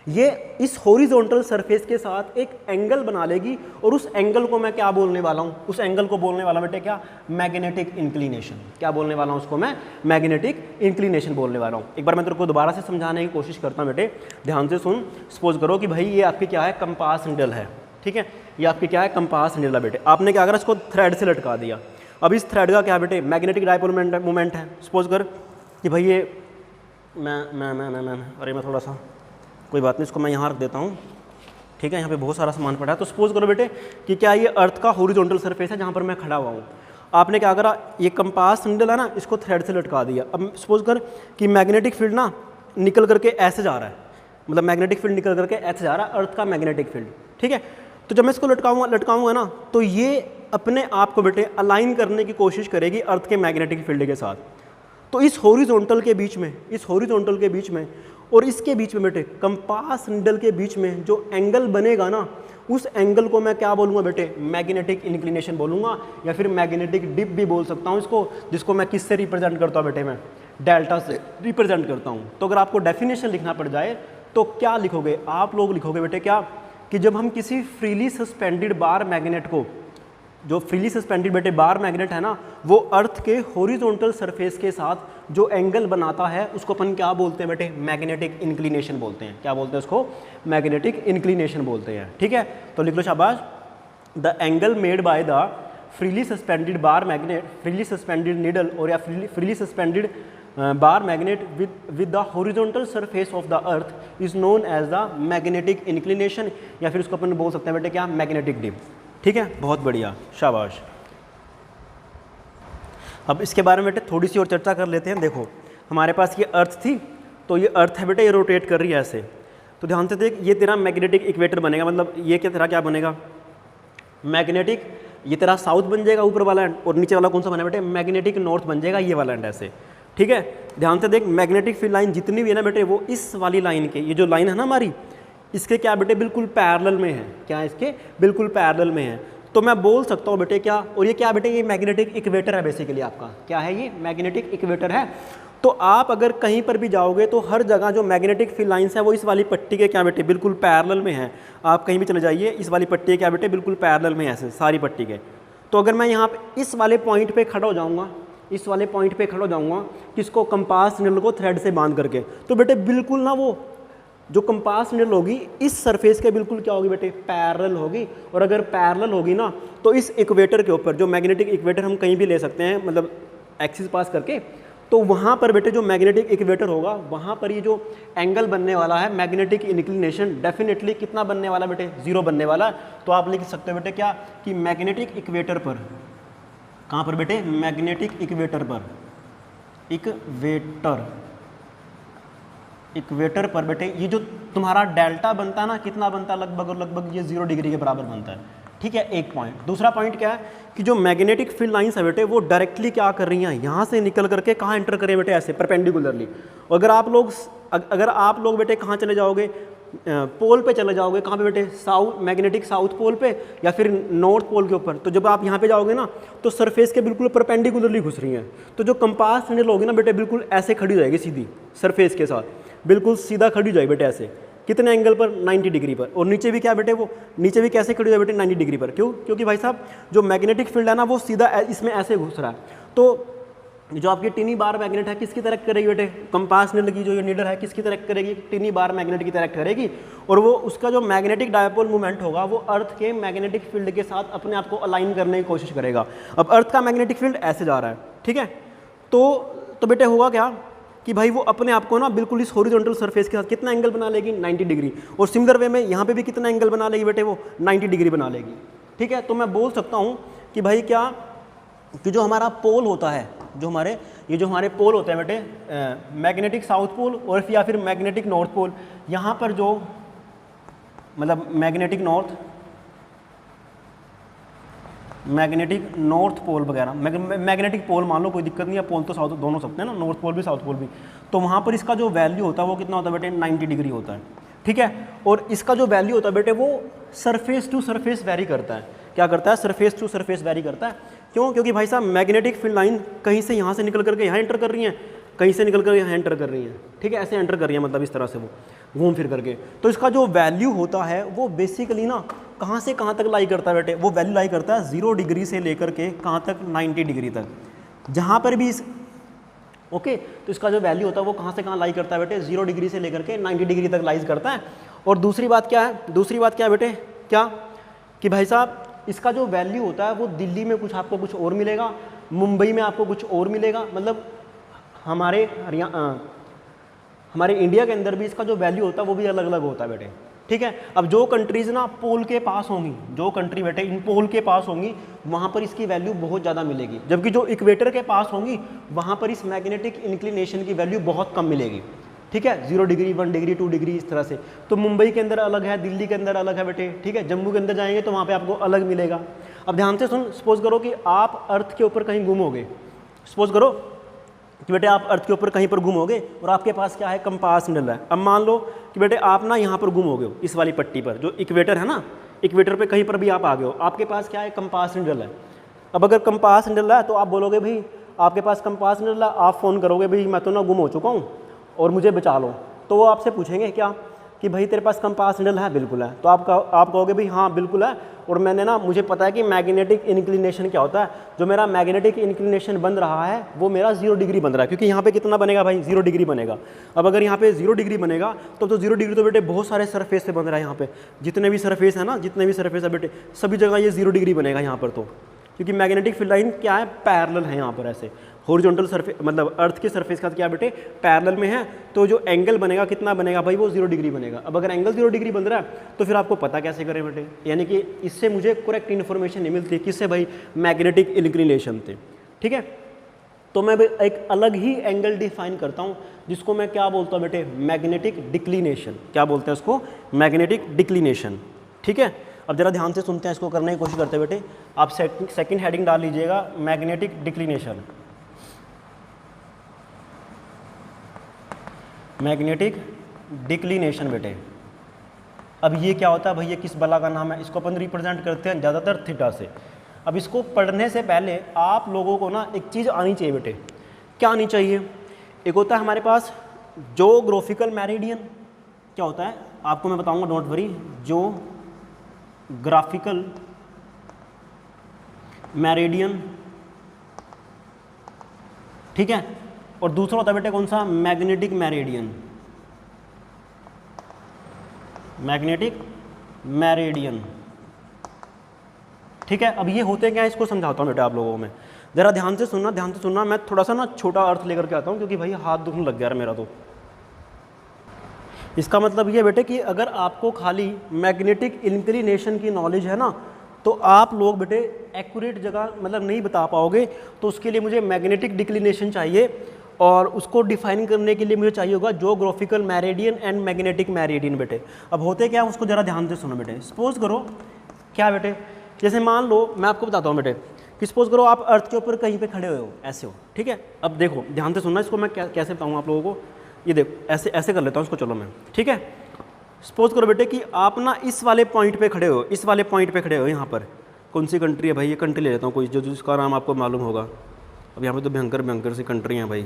ये इस हॉरिजॉन्टल सरफेस के साथ एक एंगल बना लेगी, और उस एंगल को मैं क्या बोलने वाला हूँ, उस एंगल को बोलने वाला बेटे क्या, मैग्नेटिक इंक्लिनेशन। क्या बोलने वाला हूँ उसको मैं, मैग्नेटिक इंक्लिनेशन बोलने वाला हूँ। एक बार मैं तेरे को दोबारा से समझाने की कोशिश करता हूँ बेटे, ध्यान से सुन। सपोज करो कि भाई ये आपकी क्या है, कंपास निडल है, ठीक है, ये आपकी क्या है, कंपास निडल है बेटे। आपने क्या करा, इसको थ्रेड से लटका दिया। अब इस थ्रेड का क्या बेटे, मैग्नेटिक डायपोल मोमेंट है। सपोज कर कि भाई ये मैं थोड़ा सा, कोई बात नहीं, इसको मैं यहाँ रख देता हूँ, ठीक है, यहाँ पे बहुत सारा सामान पड़ा है। तो सपोज करो बेटे कि क्या ये अर्थ का हॉरिजॉन्टल सरफेस है जहाँ पर मैं खड़ा हुआ हूँ। आपने क्या करा, ये कंपास निडल है ना, इसको थ्रेड से लटका दिया। अब सपोज कर कि मैग्नेटिक फील्ड ना निकल करके ऐसे जा रहा है, मतलब मैग्नेटिक फील्ड निकल करके ऐसे जा रहा है, अर्थ का मैग्नेटिक फील्ड, ठीक है। तो जब मैं इसको लटकाऊंगा ना, तो ये अपने आप को बेटे अलाइन करने की कोशिश करेगी अर्थ के मैग्नेटिक फील्ड के साथ। तो इस हॉरिजॉन्टल के बीच में, इस हॉरिजॉन्टल के बीच में और इसके बीच में बेटे, कंपास निडल के बीच में जो एंगल बनेगा ना, उस एंगल को मैं क्या बोलूँगा बेटे, मैग्नेटिक इंक्लिनेशन बोलूँगा, या फिर मैग्नेटिक डिप भी बोल सकता हूँ इसको, जिसको मैं किससे रिप्रेजेंट करता हूँ बेटे, मैं डेल्टा से रिप्रेजेंट करता हूँ। तो अगर आपको डेफिनेशन लिखना पड़ जाए तो क्या लिखोगे आप लोग, लिखोगे बेटे क्या, कि जब हम किसी फ्रीली सस्पेंडेड बार मैग्नेट को, जो फ्रीली सस्पेंडेड बेटे बार मैग्नेट है ना, वो अर्थ के हॉरिजॉन्टल सरफेस के साथ जो एंगल बनाता है, उसको अपन क्या बोलते हैं बेटे, मैग्नेटिक इंक्लिनेशन बोलते हैं। क्या बोलते हैं उसको, मैग्नेटिक इंक्लिनेशन बोलते हैं, ठीक है। तो लिख लो शाबाश, the angle made by the freely suspended bar magnet, freely suspended needle, और या freely suspended bar magnet with the horizontal surface of the earth is known as the magnetic inclination, या फिर उसको अपन बोल सकते हैं बेटे क्या, मैग्नेटिक डिप, ठीक है। बहुत बढ़िया, शाबाश। अब इसके बारे में बेटे थोड़ी सी और चर्चा कर लेते हैं। देखो हमारे पास ये अर्थ थी, तो ये अर्थ है बेटे, ये रोटेट कर रही है ऐसे। तो ध्यान से देख, ये तेरा मैग्नेटिक इक्वेटर बनेगा, मतलब ये क्या तेरा क्या बनेगा, मैग्नेटिक, ये तेरा साउथ बन जाएगा ऊपर वाला एंड, और नीचे वाला कौन सा बना बेटे, मैग्नेटिक नॉर्थ बन जाएगा, ये वाला एंड ऐसे, ठीक है। ध्यान से देख, मैग्नेटिक फील्ड लाइन जितनी भी है ना बेटे, वो इस वाली लाइन के, ये जो लाइन है ना हमारी, इसके क्या बेटे बिल्कुल पैरेलल में है। क्या इसके बिल्कुल पैरेलल में है। तो मैं बोल सकता हूँ बेटे क्या, और ये क्या बेटे, ये मैग्नेटिक इक्वेटर है बेसिकली आपका। क्या है ये, मैग्नेटिक इक्वेटर है। तो आप अगर कहीं पर भी जाओगे तो हर जगह जो मैग्नेटिक फील्ड लाइंस है वो इस वाली पट्टी के क्या बेटे बिल्कुल पैरेलल में है। आप कहीं भी चले जाइए, इस वाली पट्टी के क्या बेटे बिल्कुल पैरेलल में है ऐसे सारी पट्टी के। तो अगर मैं यहाँ पे इस वाले पॉइंट पे खड़ा हो जाऊँगा, इस वाले पॉइंट पे खड़ा हो जाऊँगा, किसको, कंपास निडल को थ्रेड से बांध करके, तो बेटे बिल्कुल ना वो जो कंपास निडल होगी इस सरफेस के बिल्कुल क्या होगी बेटे, पैरेलल होगी। और अगर पैरेलल होगी ना, तो इस इक्वेटर के ऊपर, जो मैग्नेटिक इक्वेटर हम कहीं भी ले सकते हैं, मतलब एक्सिस पास करके, तो वहाँ पर बेटे जो मैग्नेटिक इक्वेटर होगा, वहाँ पर ये जो एंगल बनने वाला है मैग्नेटिक इंक्लिनेशन, डेफिनेटली कितना बनने वाला बेटे, 0 बनने वाला। तो आप लिख सकते हो बेटे क्या, कि मैग्नेटिक इक्वेटर पर, कहाँ पर बेटे, मैग्नेटिक इक्वेटर पर, इक्वेटर इक्वेटर पर बेटे ये जो तुम्हारा डेल्टा बनता है ना, कितना बनता है, लगभग ये 0 डिग्री के बराबर बनता है। ठीक है, एक पॉइंट। दूसरा पॉइंट क्या है कि जो मैग्नेटिक फील्ड लाइंस है बेटे वो डायरेक्टली क्या कर रही हैं, यहाँ से निकल करके कहाँ एंटर करें बेटे, ऐसे परपेंडिकुलरली। अगर आप लोग बेटे कहाँ चले जाओगे, पोल पे चले जाओगे, कहाँ पे बेटे, मैग्नेटिक साउथ पोल पे या फिर नॉर्थ पोल के ऊपर। तो जब आप यहाँ पे जाओगे ना तो सरफेस के बिल्कुल परपेंडिकुलरली घुस रही हैं। तो जो कंपास नीडल होगी ना बेटे बिल्कुल ऐसे खड़ी हो जाएगी सीधी सरफेस के साथ, बिल्कुल सीधा खड़ी हो जाएगी बेटे ऐसे। कितने एंगल पर, 90 डिग्री पर। और नीचे भी क्या बेटे, वो नीचे भी कैसे खड़ी हो जाए बेटे, 90 डिग्री पर। क्यों? क्योंकि भाई साहब जो मैग्नेटिक फील्ड है ना वो सीधा इसमें ऐसे घुस रहा है। तो जो आपकी टिनी बार मैग्नेट है किसकी तरह करेगी बेटे, कंपास नीडल की जो ये नीडल है किसकी तरह करेगी, टिनी बार मैग्नेट की तरह करेगी। और वो उसका जो मैग्नेटिक डायपोल मूवमेंट होगा वो अर्थ के मैग्नेटिक फील्ड के साथ अपने आप को अलाइन करने की कोशिश करेगा। अब अर्थ का मैग्नेटिक फील्ड ऐसे जा रहा है, ठीक है। तो बेटे होगा क्या कि भाई वो अपने आप को ना बिल्कुल इस हॉरिजॉन्टल सरफेस के साथ कितना एंगल बना लेगी, 90 डिग्री। और सिमिलर वे में यहाँ पे भी कितना एंगल बना लेगी बेटे, वो 90 डिग्री बना लेगी। ठीक है, तो मैं बोल सकता हूँ कि भाई क्या कि जो हमारा पोल होता है, जो हमारे पोल होते हैं बेटे, मैग्नेटिक साउथ पोल और या फिर मैग्नेटिक नॉर्थ पोल, यहाँ पर जो मतलब मैग्नेटिक नॉर्थ पोल वगैरह, मैग्नेटिक पोल मान लो, कोई दिक्कत नहीं है, पोल तो साउथ दोनों सकते हैं ना, नॉर्थ पोल भी साउथ पोल भी। तो वहाँ पर इसका जो वैल्यू होता है वो कितना होता है बेटे, 90 डिग्री होता है। ठीक है, और इसका जो वैल्यू होता है बेटे वो सरफेस टू सरफेस वेरी करता है। क्या करता है, सरफेस टू सरफेस वेरी करता है। क्यों? क्योंकि भाई साहब मैग्नेटिक फील्ड लाइन कहीं से यहाँ से निकल करके यहाँ एंटर कर रही हैं, कहीं से निकल कर यहाँ एंटर कर रही हैं। ठीक है, ऐसे एंटर कर रही है, मतलब इस तरह से वो घूम फिर करके। तो इसका जो वैल्यू होता है वो बेसिकली ना कहाँ से कहाँ तक लाई करता है बेटे, वो वैल्यू लाई करता है 0 डिग्री से लेकर के कहाँ तक, 90 डिग्री तक। जहाँ पर भी ओके, तो इसका जो वैल्यू होता है वो कहाँ से कहाँ लाई करता है बेटे, 0 डिग्री से लेकर के 90 डिग्री तक लाइज करता है। और दूसरी बात क्या है बेटे, क्या कि भाई साहब इसका जो वैल्यू होता है वो दिल्ली में आपको कुछ और मिलेगा, मुंबई में आपको कुछ और मिलेगा। मतलब हमारे इंडिया के अंदर भी इसका जो वैल्यू होता है वो भी अलग अलग होता है बेटे। ठीक है, अब जो कंट्रीज़ ना पोल के पास होंगी, जो कंट्री बेटे इन पोल के पास होंगी वहाँ पर इसकी वैल्यू बहुत ज़्यादा मिलेगी, जबकि जो इक्वेटर के पास होंगी वहाँ पर इस मैग्नेटिक इंक्लिनेशन की वैल्यू बहुत कम मिलेगी। ठीक है, 0 डिग्री, 1 डिग्री, 2 डिग्री, इस तरह से। तो मुंबई के अंदर अलग है, दिल्ली के अंदर अलग है बेटे। ठीक है, जम्मू के अंदर जाएंगे तो वहाँ पे आपको अलग मिलेगा। अब ध्यान से सुन, सपोज करो कि आप अर्थ के ऊपर कहीं गुम हो गए, सपोज करो कि बेटे आप अर्थ के ऊपर कहीं पर गुम हो गए और आपके पास क्या है, कंपास नीडल है। अब मान लो कि बेटे आप ना यहाँ पर गुम हो गए हो, इस वाली पट्टी पर, जो इक्वेटर है ना, इक्वेटर पे कहीं पर भी आप आ गए हो, आपके पास क्या है, कंपास नीडल है। अब अगर कंपास नीडल है तो आप बोलोगे भाई आपके पास कंपास नीडल है, आप फ़ोन करोगे भाई मैं तो ना गुम हो चुका हूँ और मुझे बचा लो। तो वो आपसे पूछेंगे क्या कि भाई तेरे पास कंपास नीडल है, बिल्कुल है। तो आप कहोगे भाई हाँ बिल्कुल है, और मैंने ना, मुझे पता है कि मैग्नेटिक इंक्लिनेशन क्या होता है, जो मेरा मैग्नेटिक इंक्लिनेशन बन रहा है वो मेरा 0 डिग्री बन रहा है। क्योंकि यहाँ पे कितना बनेगा भाई, 0 डिग्री बनेगा। अब अगर यहाँ पे 0 डिग्री बनेगा तो 0 डिग्री तो बेटे बहुत सारे सरफेस से बन रहा है। यहाँ पे जितने भी सरफेस है ना, जितने भी सरफेस है बेटे सभी जगह ये 0 डिग्री बनेगा यहाँ पर। तो क्योंकि मैग्नेटिक फील्ड लाइन क्या है, पैरेलल है यहाँ पर, ऐसे हॉरिजॉन्टल सरफेस, मतलब अर्थ के सरफेस का क्या बेटे पैरेलल में है। तो जो एंगल बनेगा कितना बनेगा भाई, वो 0 डिग्री बनेगा। अब अगर एंगल 0 डिग्री बन रहा है तो फिर आपको पता कैसे करें बेटे, यानी कि इससे मुझे करेक्ट इन्फॉर्मेशन नहीं मिलती, किससे भाई, मैग्नेटिक इंक्लिनेशन से। ठीक है, तो मैं एक अलग ही एंगल डिफाइन करता हूँ जिसको मैं क्या बोलता हूँ बेटे, मैग्नेटिक डिक्लिनेशन। क्या बोलते हैं उसको, मैग्नेटिक डिक्लिनेशन। ठीक है, अब जरा ध्यान से सुनते हैं, इसको करने की कोशिश करते हैं बेटे। आप सेकंड हेडिंग डाल लीजिएगा, मैग्नेटिक डिक्लिनेशन। मैग्नेटिक डिक्लिनेशन बेटे। अब ये क्या होता है भाई, ये किस बला का नाम है, इसको अपन रिप्रेजेंट करते हैं ज़्यादातर थीटा से। अब इसको पढ़ने से पहले आप लोगों को ना एक चीज़ आनी चाहिए बेटे। क्या आनी चाहिए, एक होता है हमारे पास ज्योग्राफिकल मेरिडियन। क्या होता है आपको मैं बताऊंगा, डोंट वरी। ज्योग्राफिकल मेरिडियन, ठीक है। और दूसरा होता है बेटे कौन सा, मैग्नेटिक मेरिडियन। मैग्नेटिक मेरिडियन, ठीक है। अब ये होते क्या है, इसको समझाता हूँ बेटा आप लोगों में, ज़रा ध्यान से सुनना, ध्यान से सुनना। मैं थोड़ा सा ना छोटा अर्थ लेकर के आता हूँ क्योंकि भाई हाथ दुखने लग गया यार मेरा। तो इसका मतलब ये बेटे कि अगर आपको खाली मैग्नेटिक इंक्लिनेशन की नॉलेज है ना तो आप लोग बेटे एक्यूरेट जगह मतलब नहीं बता पाओगे। तो उसके लिए मुझे मैग्नेटिक डिक्लिनेशन चाहिए और उसको डिफाइन करने के लिए मुझे चाहिए होगा geographical meridian and magnetic meridian बेटे। अब होते क्या, उसको ज़रा ध्यान से सुनो बेटे। सपोज करो क्या बेटे, जैसे मान लो मैं आपको बताता हूँ बेटे कि सपोज करो आप अर्थ के ऊपर कहीं पे खड़े हुए हो, ऐसे हो, ठीक है। अब देखो ध्यान से सुनना, इसको मैं कैसे बताऊँ आप लोगों को। ये देखो ऐसे ऐसे कर लेता हूँ इसको, चलो मैं, ठीक है। सपोज करो बेटे कि आप ना इस वाले पॉइंट पे खड़े हो, इस वाले पॉइंट पे खड़े हो। यहाँ पर कौन सी कंट्री है भाई, ये कंट्री ले लेता हूँ कोई जो जिसका नाम आपको मालूम होगा। अब यहाँ पे तो भयंकर भयंकर सी कंट्री हैं भाई।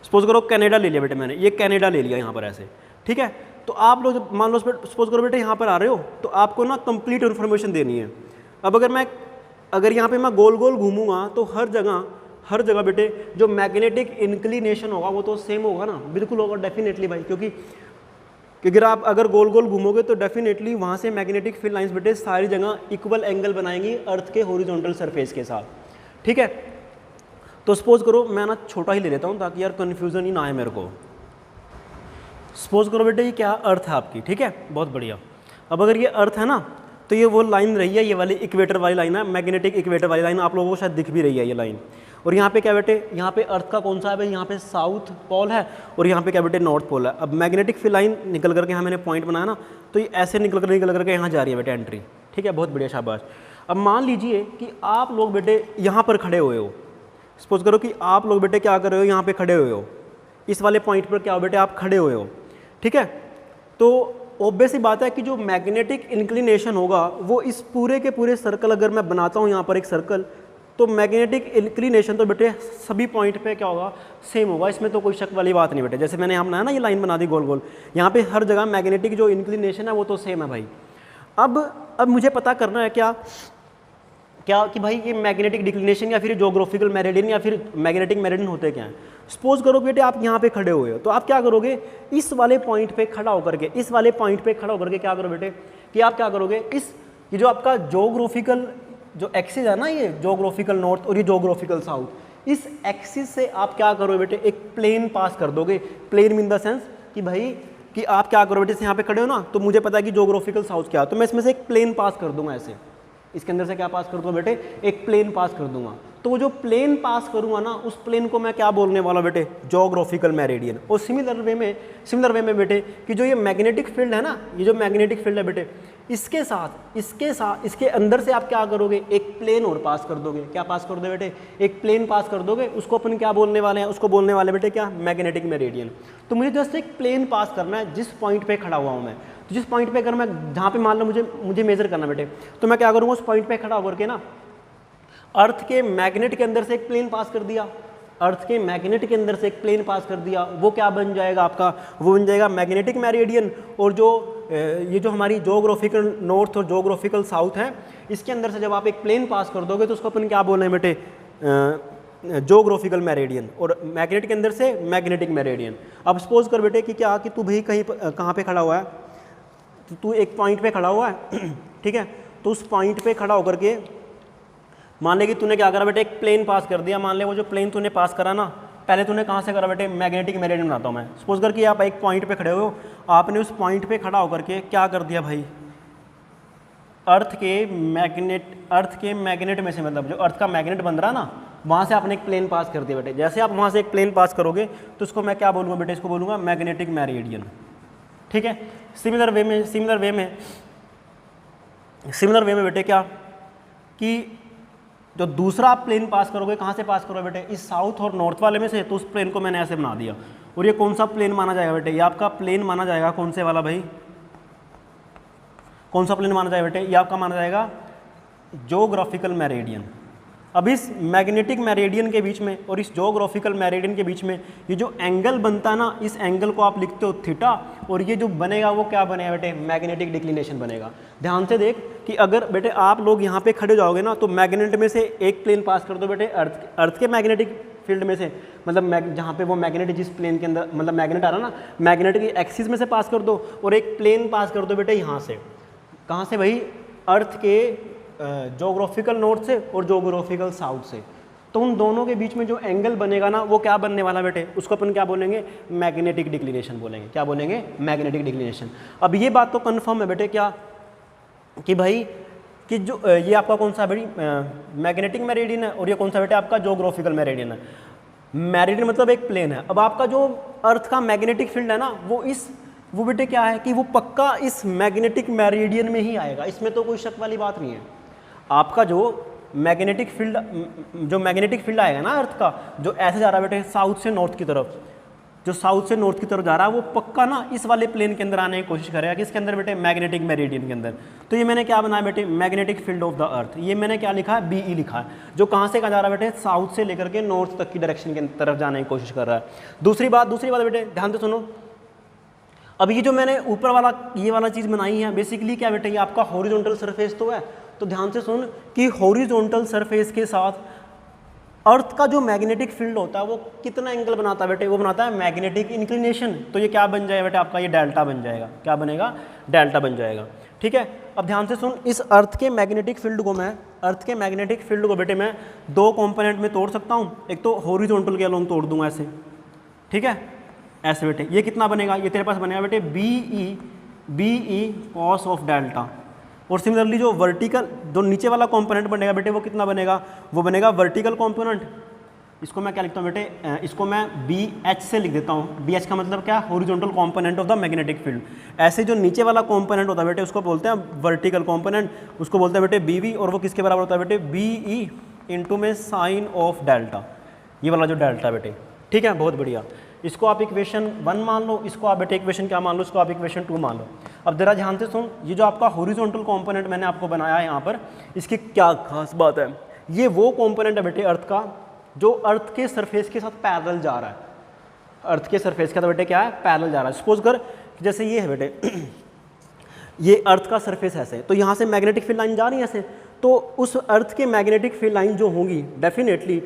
सपोज करो कनाडा ले लिया बेटे मैंने, ये कनाडा ले लिया यहाँ पर ऐसे, ठीक है। तो आप लोग जब मान लो सपोज करो बेटे यहाँ पर आ रहे हो, तो आपको ना कंप्लीट इन्फॉर्मेशन देनी है। अब अगर यहाँ पे मैं गोल गोल घूमूंगा तो हर जगह बेटे जो मैग्नेटिक इंक्लिनेशन होगा वो तो सेम होगा ना, बिल्कुल होगा डेफिनेटली भाई, क्योंकि आप अगर गोल गोल घूमोगे तो डेफिनेटली वहाँ से मैग्नेटिक फील्ड लाइंस बेटे सारी जगह इक्वल एंगल बनाएंगी अर्थ के हॉरिजॉन्टल सरफेस के साथ, ठीक है। तो सपोज करो मैं ना छोटा ही ले लेता हूँ ताकि यार कन्फ्यूज़न ही ना आए मेरे को। सपोज करो बेटे ये क्या अर्थ है आपकी, ठीक है, बहुत बढ़िया। अब अगर ये अर्थ है ना तो ये वो लाइन रही है, ये वाली इक्वेटर वाली लाइन है, मैग्नेटिक इक्वेटर वाली लाइन, आप लोगों को शायद दिख भी रही है ये लाइन। और यहाँ पे क्या बेटे, यहाँ पे अर्थ का कौन सा है भाई, यहाँ पे साउथ पोल है और यहाँ पे क्या बेटे नॉर्थ पोल है। अब मैग्नेटिक फील्ड लाइन निकल करके यहाँ मैंने पॉइंट बनाया ना, तो ये ऐसे निकल करके यहाँ जा रही है बेटे एंट्री, ठीक है, बहुत बढ़िया, शाबाश। अब मान लीजिए कि आप लोग बेटे यहाँ पर खड़े हुए हो। सपोज करो कि आप लोग बेटे क्या कर रहे हो, यहाँ पे खड़े हुए हो, इस वाले पॉइंट पर क्या हो बेटे आप खड़े हुए हो, ठीक है। तो ऑब्वियस सी बात है कि जो मैग्नेटिक इंक्लिनेशन होगा वो इस पूरे के पूरे सर्कल, अगर मैं बनाता हूँ यहाँ पर एक सर्कल, तो मैग्नेटिक इंक्लिनेशन तो बेटे सभी पॉइंट पे क्या होगा, सेम होगा, इसमें तो कोई शक वाली बात नहीं बेटे। जैसे मैंने यहाँ बनाया ना, ये लाइन बना दी गोल गोल, यहाँ पे हर जगह मैग्नेटिक जो इंक्लिनेशन है वो तो सेम है भाई। अब मुझे पता करना है क्या कि भाई ये मैग्नेटिक डिक्लिनेशन या फिर ज्योग्राफिकल मेरिडियन या फिर मैग्नेटिक मेरिडियन होते क्या हैं। सपोज करो बेटे आप यहाँ पे खड़े हुए हो, तो आप क्या करोगे, इस वाले पॉइंट पे खड़ा होकर के, इस वाले पॉइंट पे खड़ा होकर के क्या करो बेटे कि आप क्या करोगे, ये जो आपका ज्योग्राफिकल जो एक्सिस है ना, ये ज्योग्राफिकल नॉर्थ और ये ज्योग्राफिकल साउथ, इस एक्सिस से आप क्या करोगे बेटे, एक प्लेन पास कर दोगे। प्लेन मीन द सेंस कि भाई कि आप क्या करो बेटे, यहाँ पे खड़े हो ना, तो मुझे पता है कि ज्योग्राफिकल साउथ क्या है, तो मैं इसमें से एक प्लेन पास कर दूंगा ऐसे, इसके अंदर से क्या पास कर दूंगा बेटे, एक प्लेन पास कर दूंगा। तो वो जो प्लेन पास करूंगा ना, उस प्लेन को मैं क्या बोलने वाला बेटे, ज्योग्राफिकल मेरिडियन। और सिमिलर वे में बेटे कि जो ये मैग्नेटिक फील्ड है ना, ये जो मैग्नेटिक फील्ड है बेटे, इसके अंदर से आप क्या करोगे, एक प्लेन और पास कर दोगे। क्या पास कर दो बेटे, एक प्लेन पास कर दोगे। उसको अपन क्या बोलने वाले हैं, उसको बोलने वाले बेटे क्या, मैग्नेटिक मेरिडियन। तो मुझे जस्ट एक प्लेन पास करना है जिस पॉइंट पे खड़ा हुआ हूँ मैं। तो जिस पॉइंट पे अगर मैं, जहाँ पे मान लो मुझे मेजर करना बेटे, तो मैं क्या करूँगा, उस पॉइंट पे खड़ा होकर के ना अर्थ के मैग्नेट के अंदर से एक प्लेन पास कर दिया, अर्थ के मैग्नेट के अंदर से एक प्लेन पास कर दिया। वो क्या बन जाएगा आपका, वो बन जाएगा मैग्नेटिक मेरिडियन। और जो ये जो हमारी ज्योग्राफिकल नॉर्थ और ज्योग्राफिकल साउथ है, इसके अंदर से जब आप एक प्लेन पास कर दोगे तो उसको अपन क्या बोल रहे हैं बेटे, ज्योग्राफिकल मेरिडियन। और मैग्नेट के अंदर से मैग्नेटिक मेरिडियन। अब सपोज कर बेटे कि क्या कि तू भाई कहाँ पे खड़ा हुआ है, तो तू एक पॉइंट पे खड़ा हुआ है, ठीक है। तो उस पॉइंट पे खड़ा होकर के मान ले कि तूने क्या करा बेटे, एक प्लेन पास कर दिया। मान ले वो जो प्लेन तूने पास करा ना, पहले तूने कहाँ से करा बेटे, मैग्नेटिक मेरिडियन बनाता हूँ मैं। सपोज कर कि आप एक पॉइंट पे खड़े हो, आपने उस पॉइंट पे खड़ा होकर के क्या कर दिया भाई, अर्थ के मैग्नेट में से, मतलब जो अर्थ का मैग्नेट बन रहा ना, वहाँ से आपने एक प्लेन पास कर दिया बेटे। जैसे आप वहाँ से एक प्लेन पास करोगे तो उसको मैं क्या बोलूँगा बेटे, इसको बोलूँगा मैग्नेटिक मेरिडियन, ठीक है। सिमिलर वे में बेटे क्या कि जो दूसरा आप प्लेन पास करोगे, कहाँ से पास करोगे बेटे, इस साउथ और नॉर्थ वाले में से। तो उस प्लेन को मैंने ऐसे बना दिया। और ये कौन सा प्लेन माना जाएगा बेटे, ये आपका प्लेन माना जाएगा कौन से वाला भाई, कौन सा प्लेन माना जाएगा बेटे, ये आपका माना जाएगा ज्योग्राफिकल मेरिडियन। अब इस मैग्नेटिक मेरिडियन के बीच में और इस ज्योग्राफिकल मेरिडियन के बीच में ये जो एंगल बनता है ना, इस एंगल को आप लिखते हो थीटा, और ये जो बनेगा वो क्या बनेगा बेटे, मैग्नेटिक डिक्लिनेशन बनेगा। ध्यान से देख कि अगर बेटे आप लोग यहाँ पे खड़े जाओगे ना, तो मैग्नेट में से एक प्लेन पास कर दो बेटे अर्थ के मैग्नेटिक फील्ड में से, मतलब जहाँ पे वो मैग्नेट जिस प्लेन के अंदर, मतलब मैग्नेट आ रहा ना, मैग्नेट की एक्सिस में से पास कर दो, और एक प्लेन पास कर दो बेटे यहाँ से। कहाँ से भाई, अर्थ के ज्योग्राफिकल नॉर्थ से और ज्योग्राफिकल साउथ से। तो उन दोनों के बीच में जो एंगल बनेगा ना, वो क्या बनने वाला बेटे, उसको अपन क्या बोलेंगे, मैग्नेटिक डिक्लिनेशन बोलेंगे। क्या बोलेंगे, मैग्नेटिक डिक्लिनेशन। अब ये बात तो कन्फर्म है बेटे क्या कि भाई कि जो ये आपका कौन सा बेटी मैग्नेटिक मेरिडियन है, और ये कौन सा बेटे आपका ज्योग्राफिकल मेरिडियन है। मेरिडियन मतलब एक प्लेन है। अब आपका जो अर्थ का मैग्नेटिक फील्ड है ना वो बेटे क्या है कि वो पक्का इस मैग्नेटिक मेरिडियन में ही आएगा, इसमें तो कोई शक वाली बात नहीं है। आपका जो मैग्नेटिक फील्ड आएगा ना अर्थ का, जो ऐसे जा रहा है बेटे साउथ से नॉर्थ की तरफ, जो साउथ से नॉर्थ की तरफ जा रहा है वो पक्का ना इस वाले प्लेन के अंदर आने की कोशिश करेगा, किसके अंदर बेटे मैग्नेटिक मेरिडियन के अंदर। तो ये मैंने क्या बनाया बेटे मैग्नेटिक फील्ड ऑफ द अर्थ, ये मैंने क्या लिखा है BE लिखा है, जो कहाँ से कहाँ जा रहा है बेटे साउथ से लेकर के नॉर्थ तक की डायरेक्शन की तरफ जाने की कोशिश कर रहा है। दूसरी बात बेटे ध्यान से सुनो, अब ये जो मैंने ऊपर वाला ये वाला चीज़ बनाई है बेसिकली क्या बेटे ये आपका हॉरिजॉन्टल सरफेस तो है। तो ध्यान से सुन कि हॉरिजॉन्टल सरफेस के साथ अर्थ का जो मैग्नेटिक फील्ड होता है वो कितना एंगल बनाता है बेटे, वो बनाता है मैग्नेटिक इंक्लिनेशन। तो ये क्या बन जाएगा बेटे आपका ये डेल्टा बन जाएगा, क्या बनेगा डेल्टा बन जाएगा। ठीक है, अब ध्यान से सुन, इस अर्थ के मैग्नेटिक फील्ड को बेटे मैं दो कंपोनेंट में तोड़ सकता हूँ। एक तो हॉरिजॉन्टल के अलोंग तोड़ दूंगा ऐसे, ठीक है ऐसे बेटे, ये कितना बनेगा, ये तेरे पास बनेगा बेटे BE cos ऑफ डेल्टा। और सिमिलरली जो वर्टिकल जो नीचे वाला कंपोनेंट बनेगा बेटे वो कितना बनेगा, वो बनेगा वर्टिकल कंपोनेंट। इसको मैं क्या लिखता हूँ बेटे, इसको मैं BH से लिख देता हूँ। BH का मतलब क्या, horizontal component of the magnetic field. ऐसे जो नीचे वाला कंपोनेंट होता है बेटे उसको बोलते हैं वर्टिकल कंपोनेंट, उसको बोलते हैं बेटे BV, और वो किसके बराबर होता है बेटे BE इंटू में साइन ऑफ डेल्टा, ये वाला जो डेल्टा बेटे। ठीक है, बहुत बढ़िया। इसको आप इक्वेशन 1 मान लो, इसको आप बेटे इक्वेशन क्या मान लो, इसको आप इक्वेशन 2 मान लो। अब जरा ध्यान से सुन, ये जो आपका हॉरिजॉन्टल कंपोनेंट मैंने आपको बनाया है यहाँ पर, इसकी क्या खास बात है, ये वो कंपोनेंट है बेटे अर्थ का जो अर्थ के सरफेस के साथ पैरेलल जा रहा है। अर्थ के सरफेस का तो बेटे क्या है, पैरेलल जा रहा है। सपोज कर जैसे ये है बेटे ये अर्थ का सरफेस ऐसे, तो यहाँ से मैग्नेटिक फील्ड लाइन जा रही है ऐसे, तो उस अर्थ के मैग्नेटिक फील्ड लाइन जो होंगी डेफिनेटली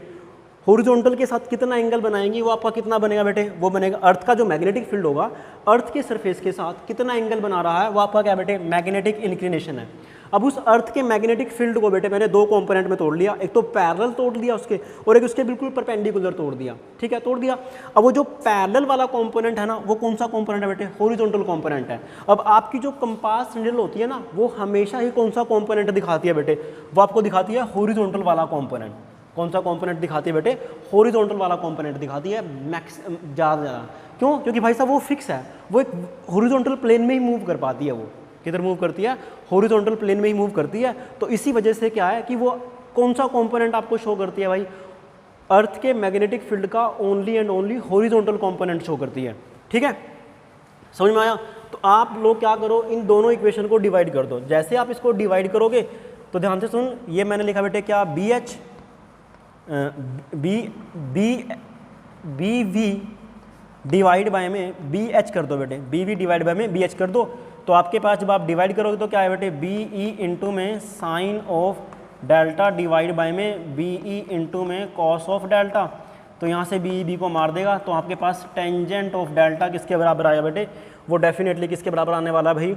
हॉरिजॉन्टल के साथ कितना एंगल बनाएंगी, वो आपका कितना बनेगा बेटे, वो बनेगा अर्थ का जो मैग्नेटिक फील्ड होगा अर्थ के सरफेस के साथ कितना एंगल बना रहा है वो आपका क्या बेटे मैग्नेटिक इंक्लिनेशन है। अब उस अर्थ के मैग्नेटिक फील्ड को बेटे मैंने दो कंपोनेंट में तोड़ लिया, एक तो पैरेलल तोड़ दिया उसके, और एक उसके बिल्कुल परपेंडिकुलर तोड़ दिया। ठीक है, तोड़ दिया। अब वो जो पैरेलल वाला कंपोनेंट है ना, वो कौन सा कंपोनेंट है बेटे, हॉरिजॉन्टल कंपोनेंट है। अब आपकी जो कंपास निडल होती है ना, वो हमेशा ही कौन सा कंपोनेंट दिखाती है बेटे, वो आपको दिखाती है हॉरिजॉन्टल वाला कंपोनेंट। कौन सा कंपोनेंट दिखाती है बेटे, हॉरिजॉन्टल वाला कंपोनेंट दिखाती है ज़्यादा। क्यों, क्योंकि भाई साहब वो फिक्स है, वो एक हॉरिजॉन्टल प्लेन में ही मूव कर पाती है। वो किधर मूव करती है, हॉरिजॉन्टल प्लेन में ही मूव करती है। तो इसी वजह से क्या है कि वो कौन सा कंपोनेंट आपको शो करती है भाई, अर्थ के मैग्नेटिक फील्ड का only and only horizontal component show करती है। ठीक है, समझ में आया। तो आप लोग क्या करो, इन दोनों इक्वेशन को डिवाइड कर दो। जैसे आप इसको डिवाइड करोगे तो ध्यान से सुन, ये मैंने लिखा बेटे क्या BH BV डिवाइड बाय में BH कर दो बेटे, BV डिवाइड बाय में BH कर दो। तो आपके पास जब आप डिवाइड करोगे तो क्या है बेटे, BE इंटू में sine of delta divide by में BE इंटू में कॉस ऑफ डेल्टा। तो यहाँ से BE को मार देगा, तो आपके पास टेंजेंट ऑफ डेल्टा किसके बराबर आएगा बेटे, वो डेफिनेटली किसके बराबर आने वाला भाई,